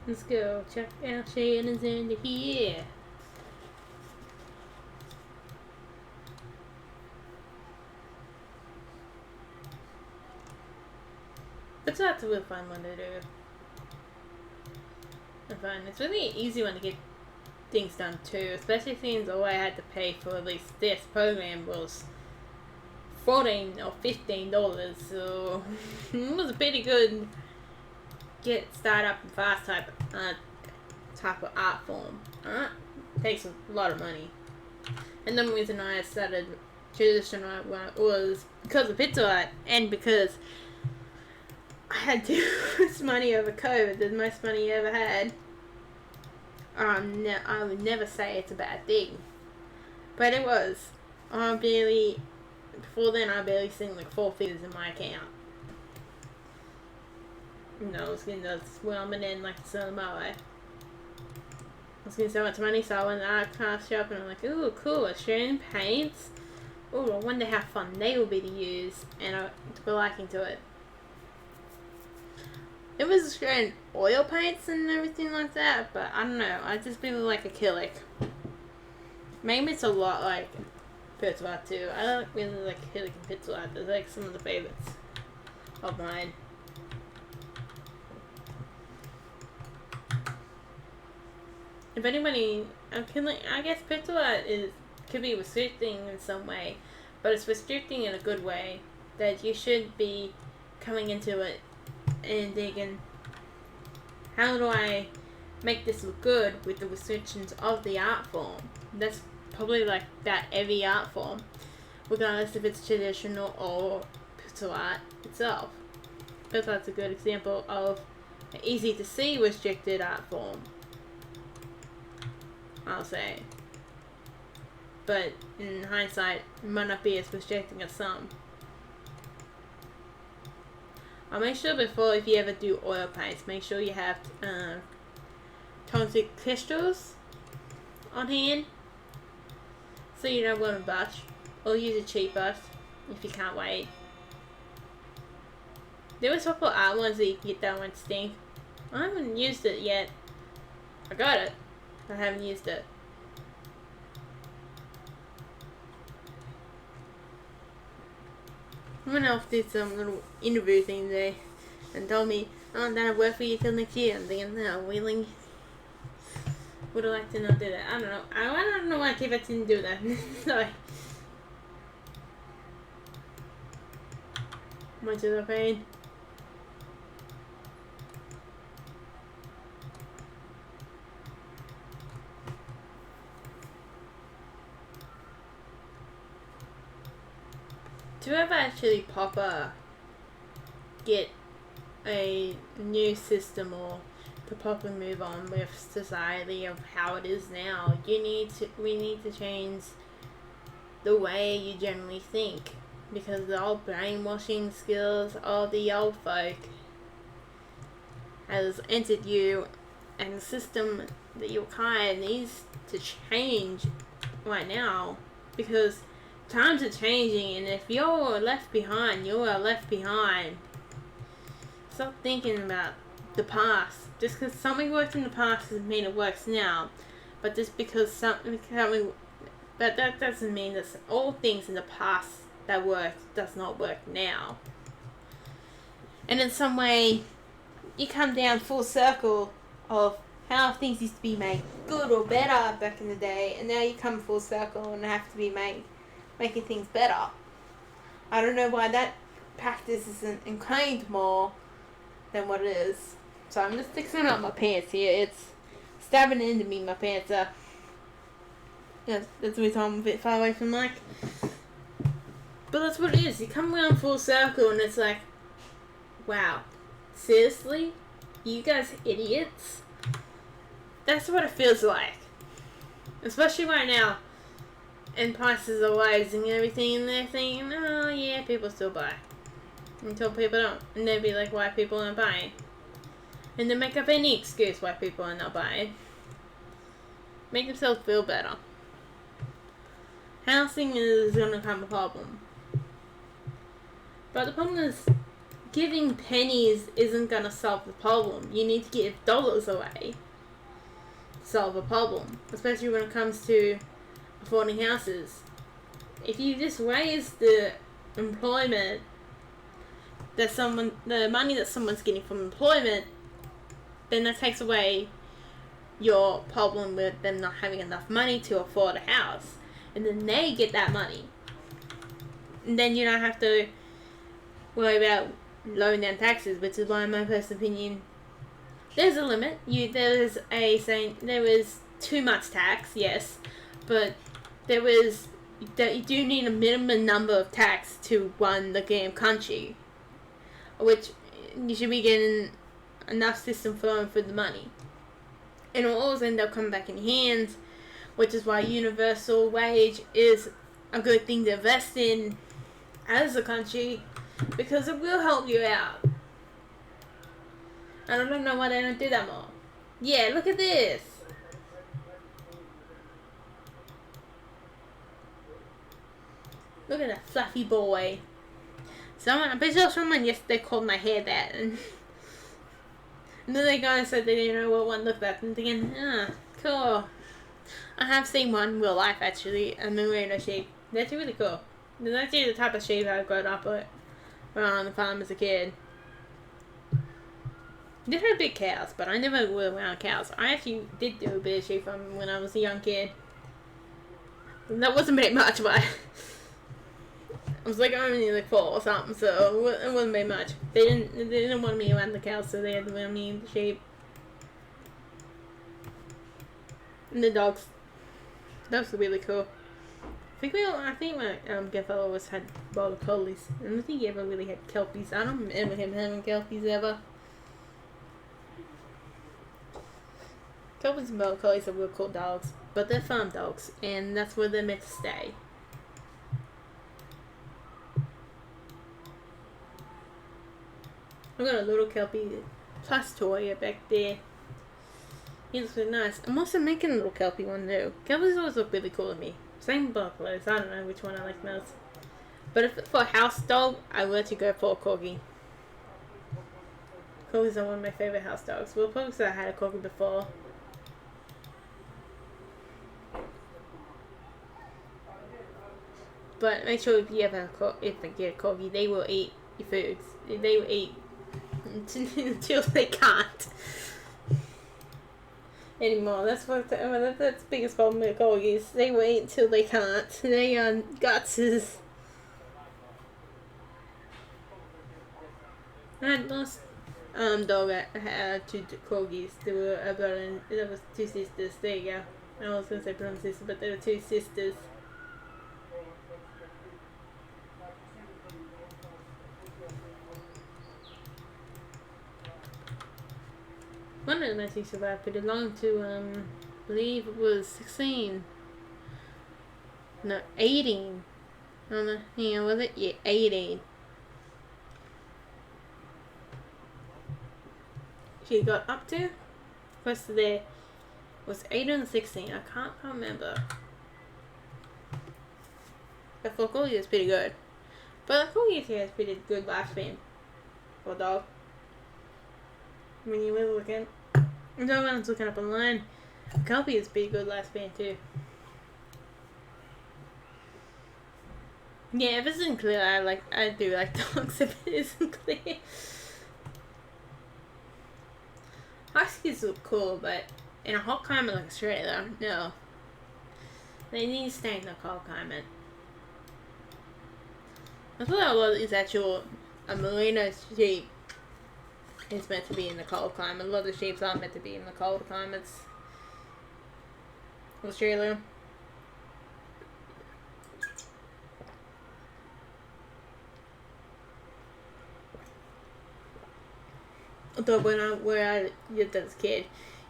Let's go check out Shannon's into here. It's not a real fun one to do. It's really an easy one to get things done too, especially since all I had to pay for at least this program was $14 or $15, so it was a pretty good get started up and fast type of art form. Takes a lot of money. And the reason I started traditional art was because of pixel art and because I had too much money over COVID, the most money I ever had. I would never say it's a bad thing, but it was. Before then I barely seen like 4 figures in my account. I was getting overwhelming and like it's on my way. I was getting so much money, so I went to the art craft shop and I'm like, ooh, cool, Australian paints. Ooh, I wonder how fun they will be to use, and I took a liking to it. It was Australian oil paints and everything like that, but I don't know, I just really like acrylic. Maybe it's a lot like pixel art too. I don't really like acrylic and pixel art. They're like some of the favorites of mine. If anybody, I guess pixel art could be restricting in some way, but it's restricting in a good way, that you should be coming into it and thinking, how do I make this look good with the restrictions of the art form? That's probably like that every art form, regardless if it's traditional or pixel art itself. Pixel art's a good example of an easy to see restricted art form, I'll say. But in hindsight, it might not be as restricting as some. I'll make sure before, if you ever do oil paints, make sure you have toxic crystals on hand, so you don't want a brush, or use a cheap brush if you can't wait. There was a couple of art ones that you can get that one stink. I haven't used it yet. I got it. I haven't used it. Someone else did some little interview thing there and told me, oh, that'll work for you till next year. I'm thinking, no, really? Would I like to not do that? I don't know. I don't know why Kevin didn't do that. Sorry. Much of the pain. To ever actually proper get a new system or to properly move on with society of how it is now, we need to change the way you generally think, because the old brainwashing skills of the old folk has entered you, and the system that you kind needs to change right now, because times are changing, and if you're left behind, you are left behind. Stop thinking about the past. Just because something worked in the past doesn't mean it works now. But just because but that doesn't mean that all things in the past that worked does not work now. And in some way, you come down full circle of how things used to be made good or better back in the day, and now you come full circle and have to be making things better. I don't know why that practice isn't ingrained more than what it is. So I'm just fixing up my pants here. It's stabbing into me, my pants are. Yeah, that's the reason I'm a bit far away from the mic. But that's what it is. You come around full circle and it's like, wow, seriously? You guys idiots? That's what it feels like. Especially right now. And prices are rising and everything, and they're thinking, oh yeah, people still buy. Until people don't. And they'll be like, why people aren't buying? And they make up any excuse why people are not buying. Make themselves feel better. Housing is going to become a problem. But the problem is, giving pennies isn't going to solve the problem. You need to give dollars away to solve a problem. Especially when it comes to affording houses. If you just raise the employment the money that someone's getting from employment, then that takes away your problem with them not having enough money to afford a house. And then they get that money. And then you don't have to worry about lowering down taxes, which is why, in my personal opinion, there's a limit. There was too much tax, yes, but you do need a minimum number of tax to run the damn country, which you should be getting enough system flowing for the money. And it'll always end up coming back in hands, which is why universal wage is a good thing to invest in as a country, because it will help you out. And I don't know why they don't do that more. Yeah, look at this. Look at that fluffy boy. I'm pretty sure someone yesterday called my hair that, and then they guys said they didn't know what one looked like, and thinking, cool. I have seen one in real life, actually, a merino sheep. That's really cool. That's actually the type of sheep I grew up with when I was on the farm as a kid. They had big cows, but I never grew around cows. I actually did do a bit of sheep farming when I was a young kid. And that wasn't very much, but I was like only like 4 or something, so it wasn't very much. They didn't want me around the cows, so they had to want me in the sheep. And the dogs. Dogs are really cool. I think my grandfather always had border collies. I don't think he ever really had kelpies. I don't remember him having kelpies ever. Kelpies and border collies are real cool dogs, but they're farm dogs, and that's where they're meant to stay. I've got a little kelpie plus toy back there. He looks really nice. I'm also making a little kelpie one too. Kelpies always look really cool to me. Same buffaloes. I don't know which one I like most. But if it's for a house dog, I would actually go for a corgi. Corgis are one of my favorite house dogs. Well, probably because I had a corgi before. But make sure if you get a corgi, they will eat your foods. They will eat until they can't anymore. That's the biggest problem with corgis. They will eat until they can't. They are gutses. I had last dog. I had 2 corgis. They were a brother and there was 2 sisters. There you go. I was gonna say brother and sister, but they were 2 sisters. One of them actually survived pretty long to, I believe it was 16. No, 18. I don't know, hang on, was it? Yeah, 18. She got up to? First there was 18 and 16. I can't remember. But for Corgi, it's pretty good. But Corgi has pretty good lifespan for a dog. When you were looking, when I was looking up online, Kelpie is pretty good lifespan too. Yeah, if it isn't clear, I do like dogs if it isn't clear. Huskies look cool, but in a hot climate like Australia, no. They need to stay in the cold climate. I thought a lot of these actual merino sheep is meant to be in the cold climate. A lot of the sheep aren't meant to be in the cold climates. Australia. Although when I lived as a kid,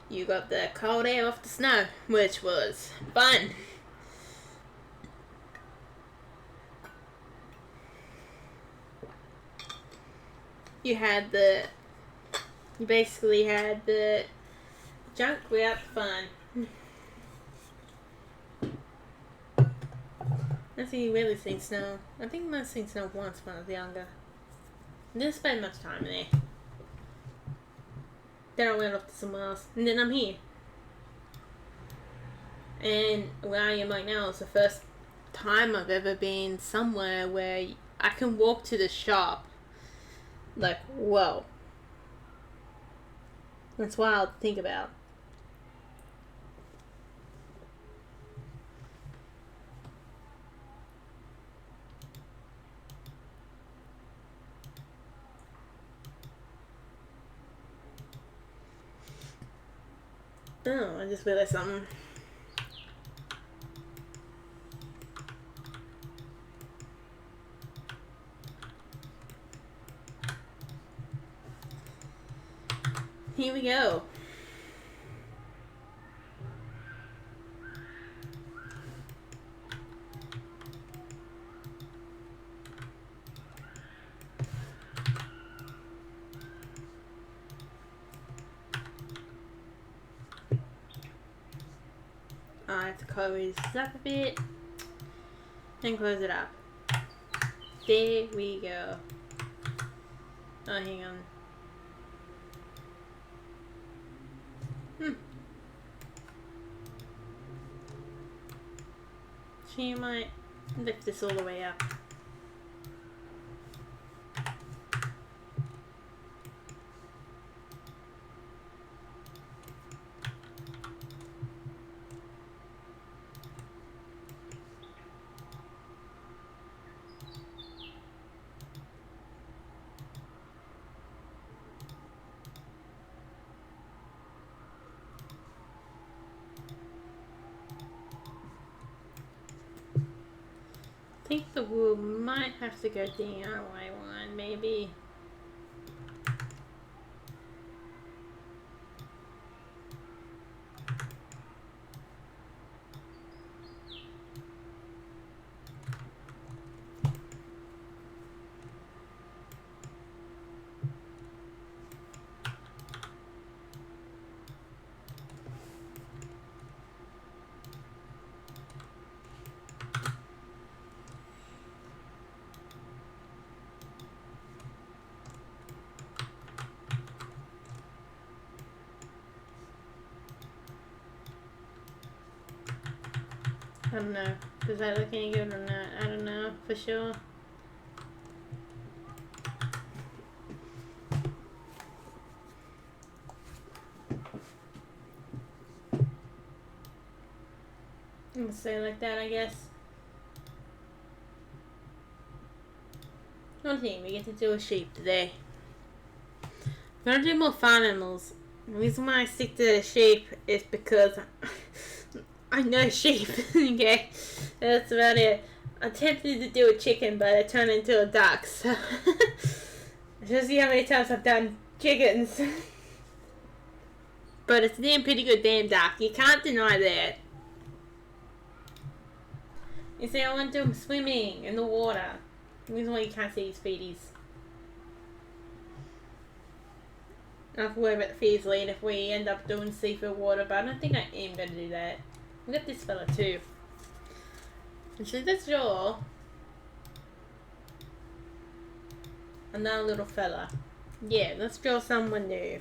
you got the cold air off the snow, which was fun. You basically had the junk without the fun. I think you really seen snow. I think I might have seen snow once when I was younger. I didn't spend much time there. Then I went off to somewhere else, and then I'm here. And where I am right now is the first time I've ever been somewhere where I can walk to the shop. Like, whoa. That's wild to think about. Oh, I just realized something. Here we go. I have to close this up a bit and close it up. There we go. Oh, hang on. She might lift this all the way up. I think the wool might have to go DIY one, maybe. I don't know. Does that look any good or not? I don't know for sure. I'm gonna say it like that, I guess. One thing, we get to do a sheep today. I'm gonna do more farm animals. The reason why I stick to the sheep is because I know sheep. Okay, that's about it. I attempted to do a chicken, but I turned into a duck. So just see how many times I've done chickens. But it's a damn pretty good damn duck. You can't deny that. You see, I want them swimming in the water. The reason why you can't see his feeties. I have to worry about the fees later if we end up doing seafood water, but I don't think I am going to do that. We got this fella too. Actually, let's draw another little fella. Yeah, let's draw someone new.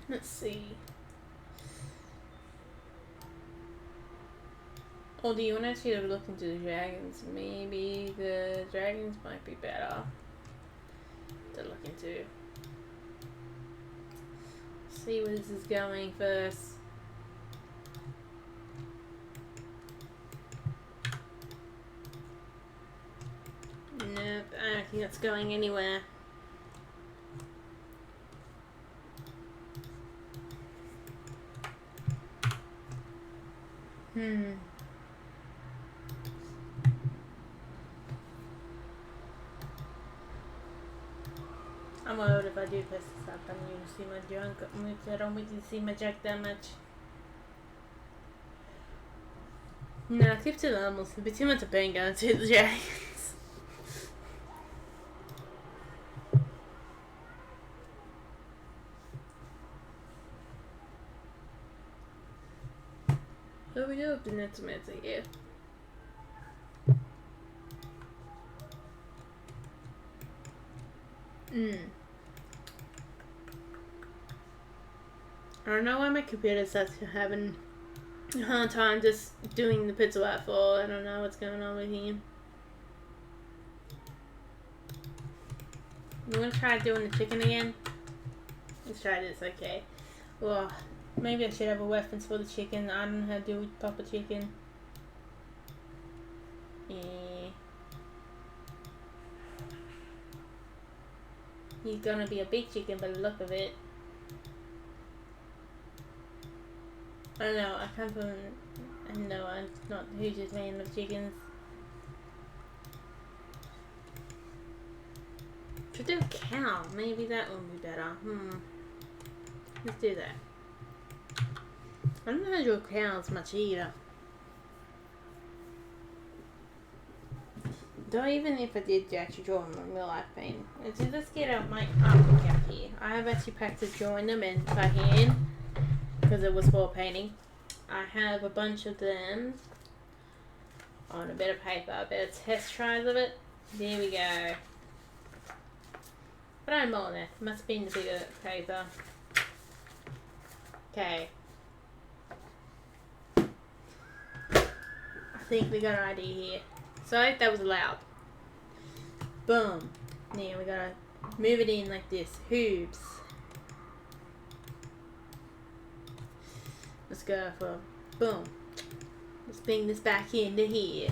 Let's see. Or do you want to actually look into the dragons? Maybe the dragons might be better to look into. See where this is going first. Nope, I don't think it's going anywhere. I'm worried if I do press this up, I'm going to see my junk. I don't want you to see my junk that much. No, keep to the animals. It'd be too much of pain going to the dragons. Here we go, the next matter here. I don't know why my computer starts having a hard time just doing the pixel art for. I don't know what's going on with him. You want to try doing the chicken again? Let's try this, okay. Well, maybe I should have a weapons for the chicken. I don't know how to do proper chicken. He's gonna be a big chicken by the look of it. I don't know, I come from... No, I'm not the hugest fan of chickens. Should do a cow. Maybe that would be better. Let's do that. I don't know how to draw cows much either. Though even if I did actually draw them in real life paint. Let's get out my artwork out here. I have actually practiced drawing them in by hand because it was for painting. I have a bunch of them on a bit of paper, a bit of test tries of it. There we go. But I'm more there. Must have been the bigger paper. Okay. I think we got an idea here. So that was loud. Boom. Now we gotta move it in like this. Hoops. Let's go for boom. Let's bring this back into here.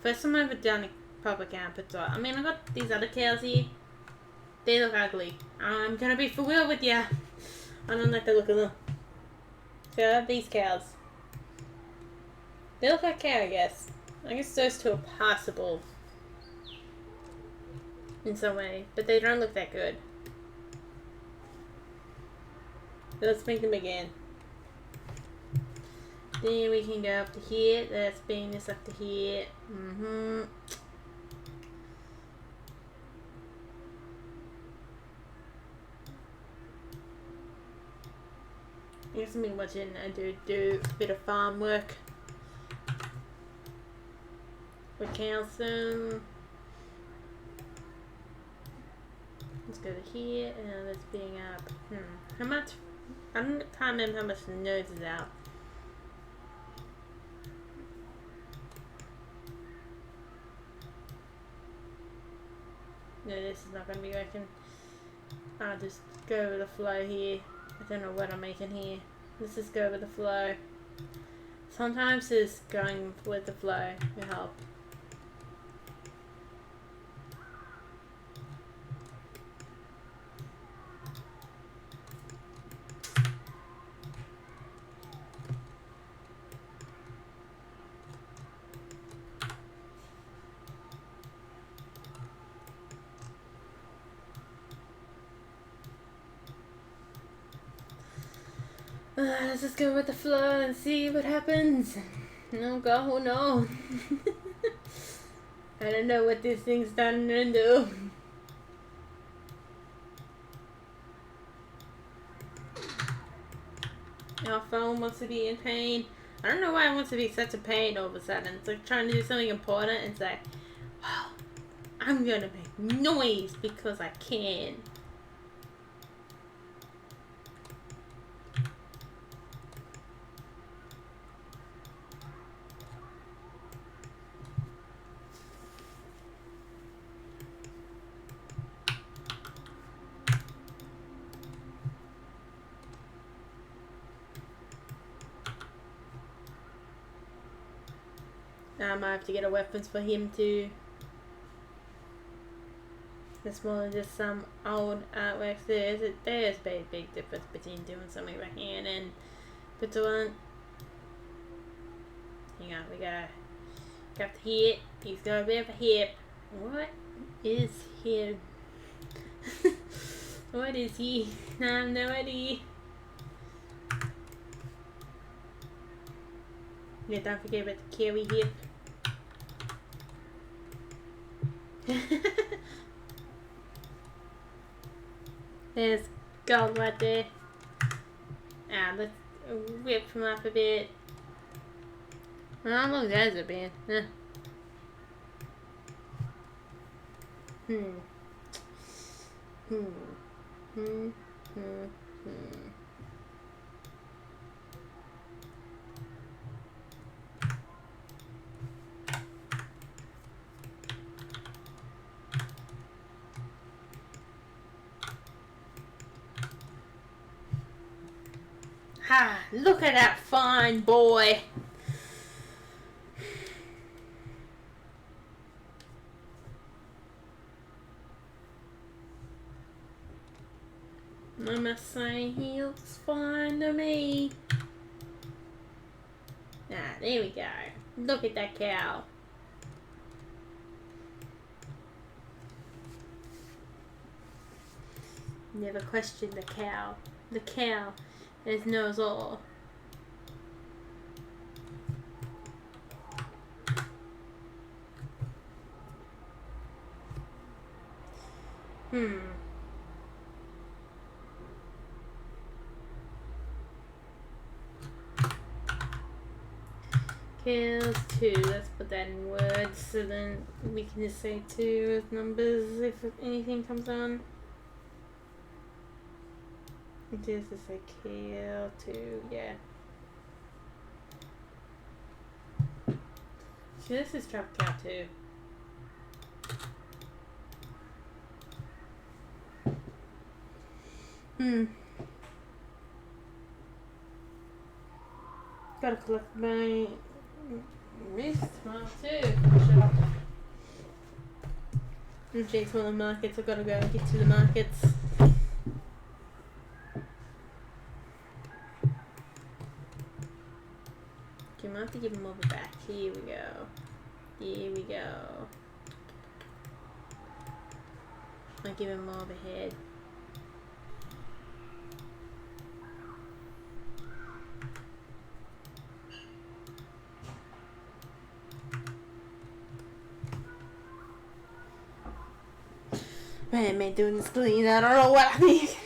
First time I've ever done a proper campus. I mean, I got these other cows here. They look ugly. I'm gonna be for real with ya. I don't like the look of them. So I have these cows. They look like cow, I guess. I guess those two are passable in some way, but they don't look that good. Let's make them again. Then we can go up to here. Let's bring this up to here. I guess I've been watching I do a bit of farm work with cows. Let's go to here and let's bring up. How much? I can't remember how much the nose is out. No, this is not going to be working. I'll just go with the flow here. I don't know what I'm making here. Let's just go with the flow. Sometimes just going with the flow will help. Let's just go with the flow and see what happens. No, go, no. I don't know what this thing's starting to do. Our phone wants to be in pain. I don't know why it wants to be such a pain all of a sudden. It's like trying to do something important and it's like, wow, I'm gonna make noise because I can. I might have to get a weapons for him too. It's more than just some old artwork. There's a big difference between doing something by hand and doing. Hang on, we got the hip. He's got a bit of a hip. What is him? What is he? I have no idea. Yeah, don't forget about the carry hip. There's gold right there. Let's whip him up a bit. How long has it been? Ha! Look at that fine boy! I must say, he looks fine to me. There we go. Look at that cow. Never question the cow. The cow is knows all. Kills 2. Let's put that in words so then we can just say 2 as numbers if anything comes on. This is a kill 2, yeah. So this is trap cow 2. Gotta collect my wrist tomorrow too. I'm chasing one of the markets. I've gotta go and get to the markets. Okay, I might have to give him over back. Here we go. Here we go. I'll give him more of a head. Man, doing this clean. I don't know what I think.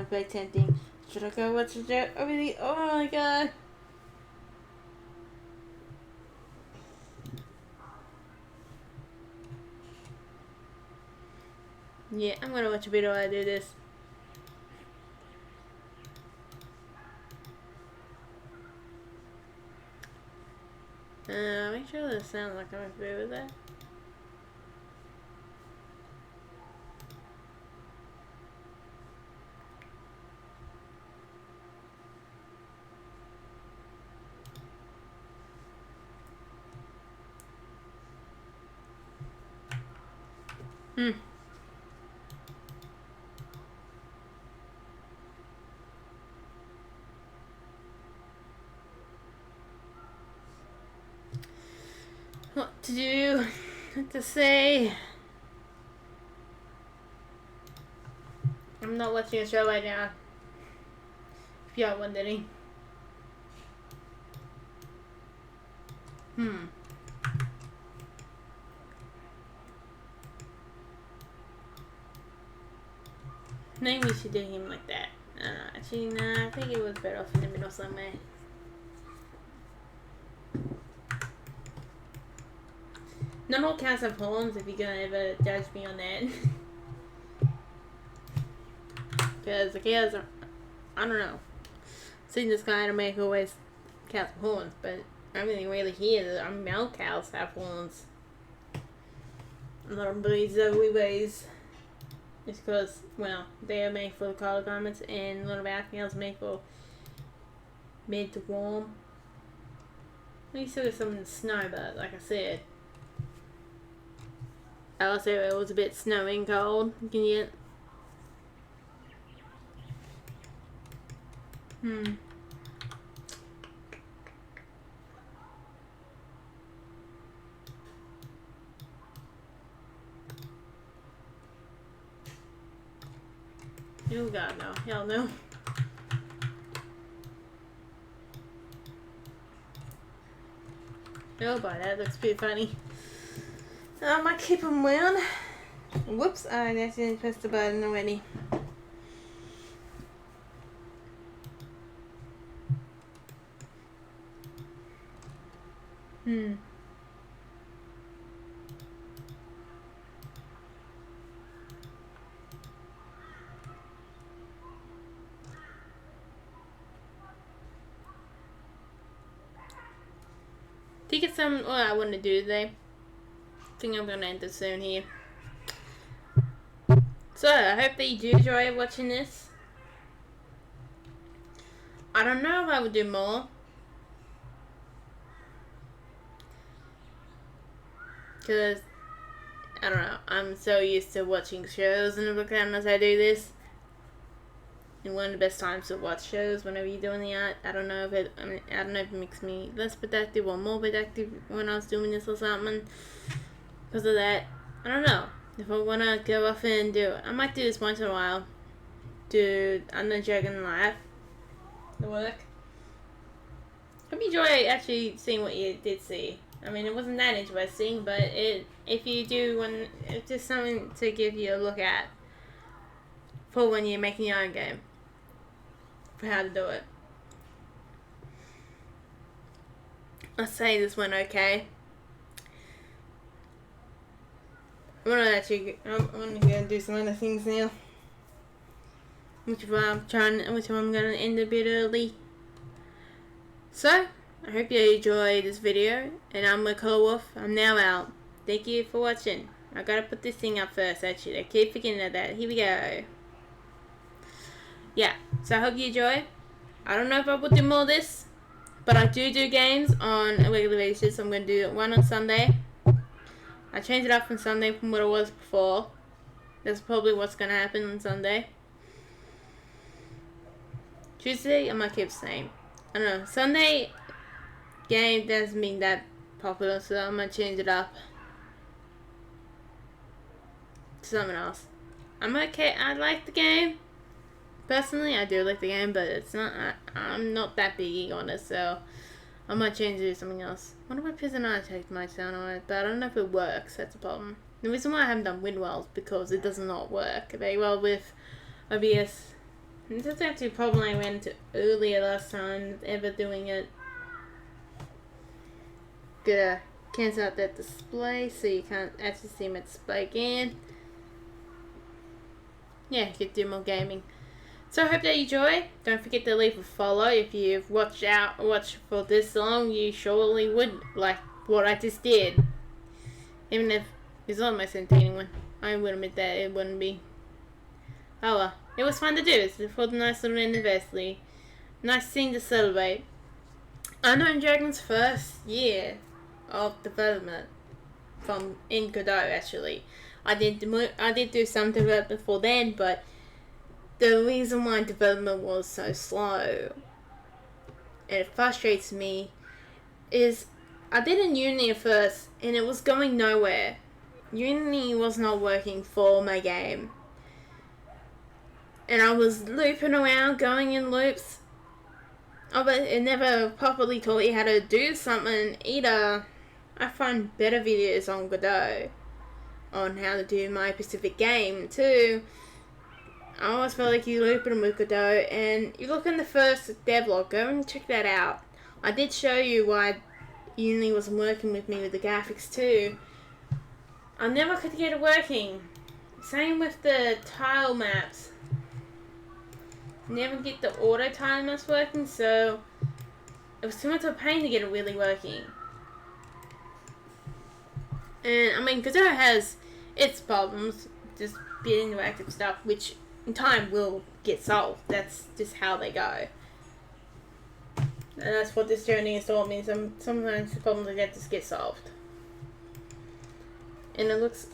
Very tempting. Should I go? What should I do? Oh, really? Oh my god. Yeah, I'm gonna watch a video while I do this. Make sure the sound's not coming through with that. What to do? What to say? I'm not watching a show right now. If y'all wondering. Maybe we should do him like that. Actually, nah, I think it was better off in the middle somewhere. Not all cows have horns if you're gonna ever judge me on that. Because the cows are, I don't know. Seen this guy to make always cows have horns, but everything really here that male cows have horns. A lot of breeds that we raise. It's because, well, they are made for collar garments, and a lot of our cows are made for mid to warm. We still got some in the snow, but like I said, also it was a bit snowy and cold. You can get. Oh God, no! Hell no! Oh boy, that looks pretty funny. I might keep them wound. Whoops! I accidentally pressed the button already. Think it's what I want to do today. I think I'm gonna end it soon here. So I hope that you do enjoy watching this. I don't know if I would do more, because I don't know. I'm so used to watching shows in the background as I do this. And one of the best times to watch shows whenever you're doing the art. I don't know if it makes me less productive or more productive when I was doing this or something. Because of that, I don't know. If I want to go off and do it, I might do this once in a while. Do Under Dragon Live, the work. Hope you enjoy actually seeing what you did see. I mean, it wasn't that interesting, but if you do want, it's just something to give you a look at for when you're making your own game, for how to do it. I'll say this went okay. I'm gonna go and do some other things now, which I'm gonna end a bit early. So I hope you enjoyed this video, and I'm Redcollarwolf. I'm now out. Thank you for watching. I gotta put this thing up first, actually. I keep forgetting of that. Here we go. Yeah, so I hope you enjoy. I don't know if I will do more of this, but I do games on a regular basis. I'm going to do one on Sunday. I changed it up from Sunday from what it was before. That's probably what's going to happen on Sunday. Tuesday, I might keep the same. I don't know. Sunday game doesn't mean that popular, so I'm going to change it up to something else. I'm okay. I like the game. Personally, I do like the game, but it's not. I'm not that big on it, so I might change it to something else. One of my personality takes my sound on it, but I don't know if it works. That's a problem. The reason why I haven't done WinWell is because it does not work very well with OBS. And that's actually a problem I ran into earlier last time ever doing it. Gonna cancel out that display so you can't actually see my display again. Yeah, you could do more gaming. So I hope that you enjoy. Don't forget to leave a follow. If you've watched for this long, you surely would like what I just did. Even if it's not the most entertaining one. I would admit that it wouldn't be. Oh well. It was fun to do. It's for the nice little anniversary. Nice thing to celebrate. Unknown Dragon's first year of development in Godot, actually. I did do some development before then, but the reason why development was so slow, and it frustrates me, is I did in Unity at first, and it was going nowhere. Unity was not working for my game. And I was looping around, going in loops. Oh, but it never properly taught you how to do something either. I find better videos on Godot on how to do my specific game too. I always felt like you looping with Godot, and you look in the first devlog, go and check that out. I did show you why Unity wasn't working with me with the graphics too. I never could get it working. Same with the tile maps. Never get the auto tile maps working, so it was too much of a pain to get it really working. And I mean, Godot has its problems, just bit interactive stuff, which in time will get solved. That's just how they go. And that's what this journey has taught me. Sometimes the problems like that just get solved. And it looks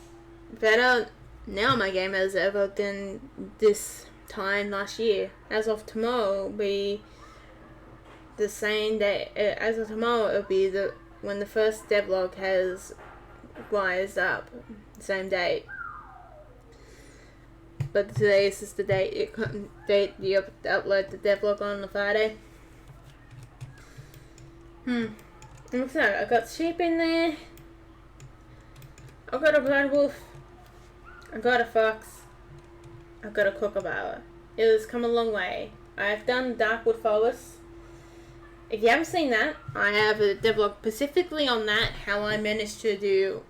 better now, my game, as ever than this time last year. As of tomorrow, will be the same day. As of tomorrow, it'll be when the first devlog has wised up. Same date. But today is just the date you upload the devlog on the Friday. Looks like I got sheep in there. I've got a blood wolf. I got a fox. I got a kookaburra. It has come a long way. I've done Darkwood Forest. If you haven't seen that, I have a devlog specifically on that. How I managed to do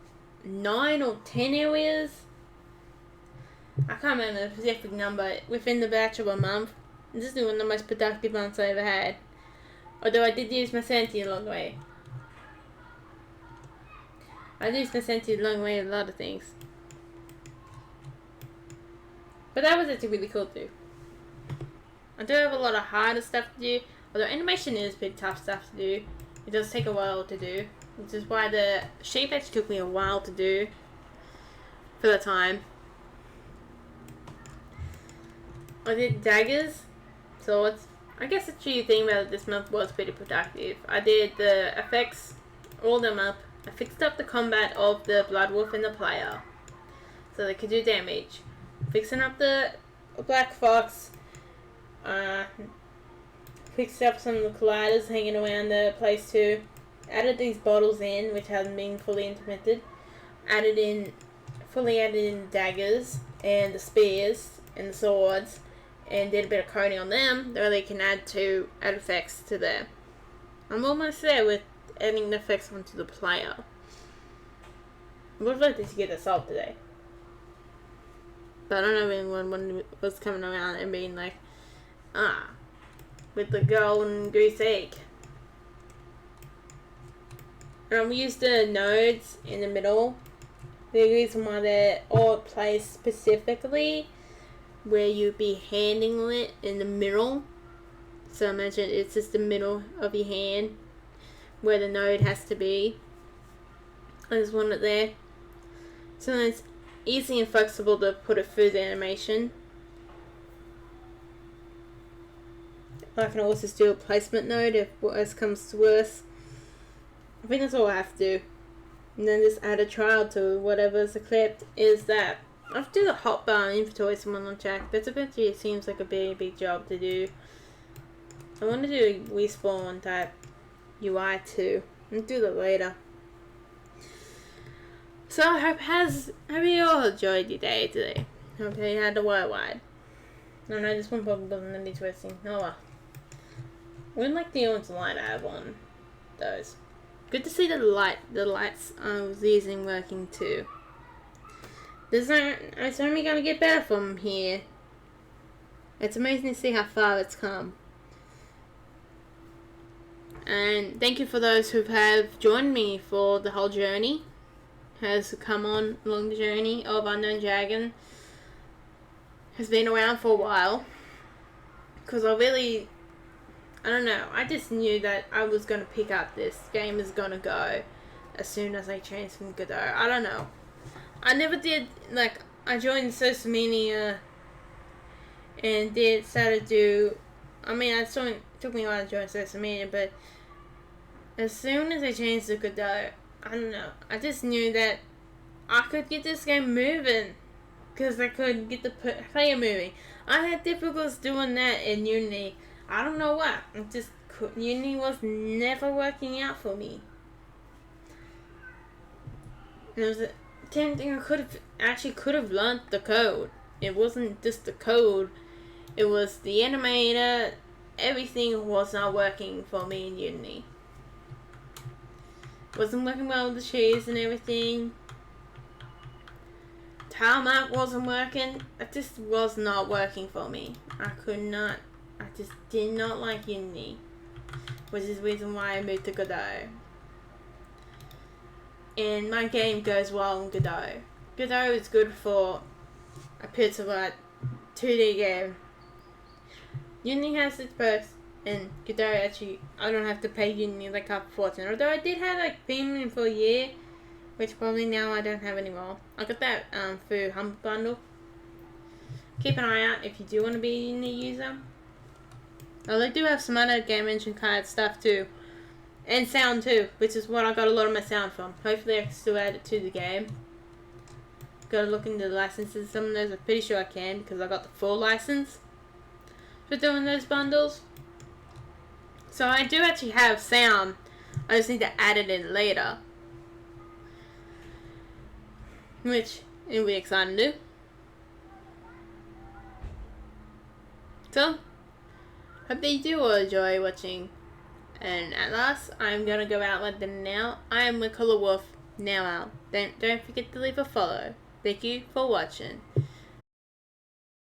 9 or 10 areas. I can't remember the specific number within the batch of a month. This is one of the most productive months I ever had. Although I did use my sanity along the way. I used my sanity along the way with a lot of things. But that was actually really cool too. I do have a lot of harder stuff to do. Although animation is pretty tough stuff to do. It does take a while to do. Which is why the shape actually took me a while to do. For the time. I did daggers. Swords. I guess the true thing about it this month was pretty productive. I did the effects. All them up. I fixed up the combat of the blood wolf and the player. So they could do damage. Fixing up the black fox. Fixed up some of the colliders hanging around the place too. Added these bottles in, which hadn't been fully implemented. Fully added in daggers and the spears and the swords, and did a bit of coding on them. That they can add effects to there. I'm almost there with adding the effects onto the player. I would like to get this solved today. But I don't know if anyone was coming around and being like, with the golden goose egg. We used the nodes in the middle. The reason why they're all placed specifically where you'd be handing it in the middle. So imagine it's just the middle of your hand where the node has to be. I just want it there. So it's easy and flexible to put it through the animation. I can also do a placement node if worse comes to worse. I think that's all I have to do. And then just add a trial to whatever's equipped is that. I have to do the hotbar inventory someone on check. That's eventually it seems like a big job to do. I want to do a respawn type UI too. I'll do that later. So I hope you all enjoyed your day today. Hope you had the wide. No, this one probably wasn't really twisting. Oh well. I wouldn't like the orange light I have on those. Good to see the lights I was using working too. It's only going to get better from here. It's amazing to see how far it's come. And thank you for those who have joined me for the whole journey. Has come on along the journey of Unknown Dragon. Has been around for a while. Because I don't know, I just knew that I was going to pick up this game is going to go as soon as I changed from Godot. I don't know. I never did, I joined social media and it took me a while to join social media, but as soon as I changed to Godot, I don't know, I just knew that I could get this game moving, because I could get the player moving. I had difficulties doing that in Unity. I don't know why. Unity was never working out for me. And it was a thing I could have learned the code. It wasn't just the code. It was the animator. Everything was not working for me in Unity. Wasn't working well with the cheese and everything. Tile map wasn't working. It just was not working for me. I just did not like Unity. Which is the reason why I moved to Godot. And my game goes well in Godot. Godot is good for a pixel art 2D game. Unity has its perks. And Godot actually, I don't have to pay you nearly like half a fortune. Although I did have like premium for a year, which probably now I don't have anymore. I got that through Humble Bundle. Keep an eye out if you do want to be a new user. Oh, they do have some other game engine card stuff too. And sound too, which is what I got a lot of my sound from. Hopefully I can still add it to the game. Gotta look into the licenses. Some of those I'm pretty sure I can because I got the full license for doing those bundles. So I do actually have sound. I just need to add it in later. Which it'll be exciting to do. So, hope that you do all enjoy watching. And at last, I'm gonna go out like them now. I am Redcollarwolf, now out. Don't forget to leave a follow. Thank you for watching.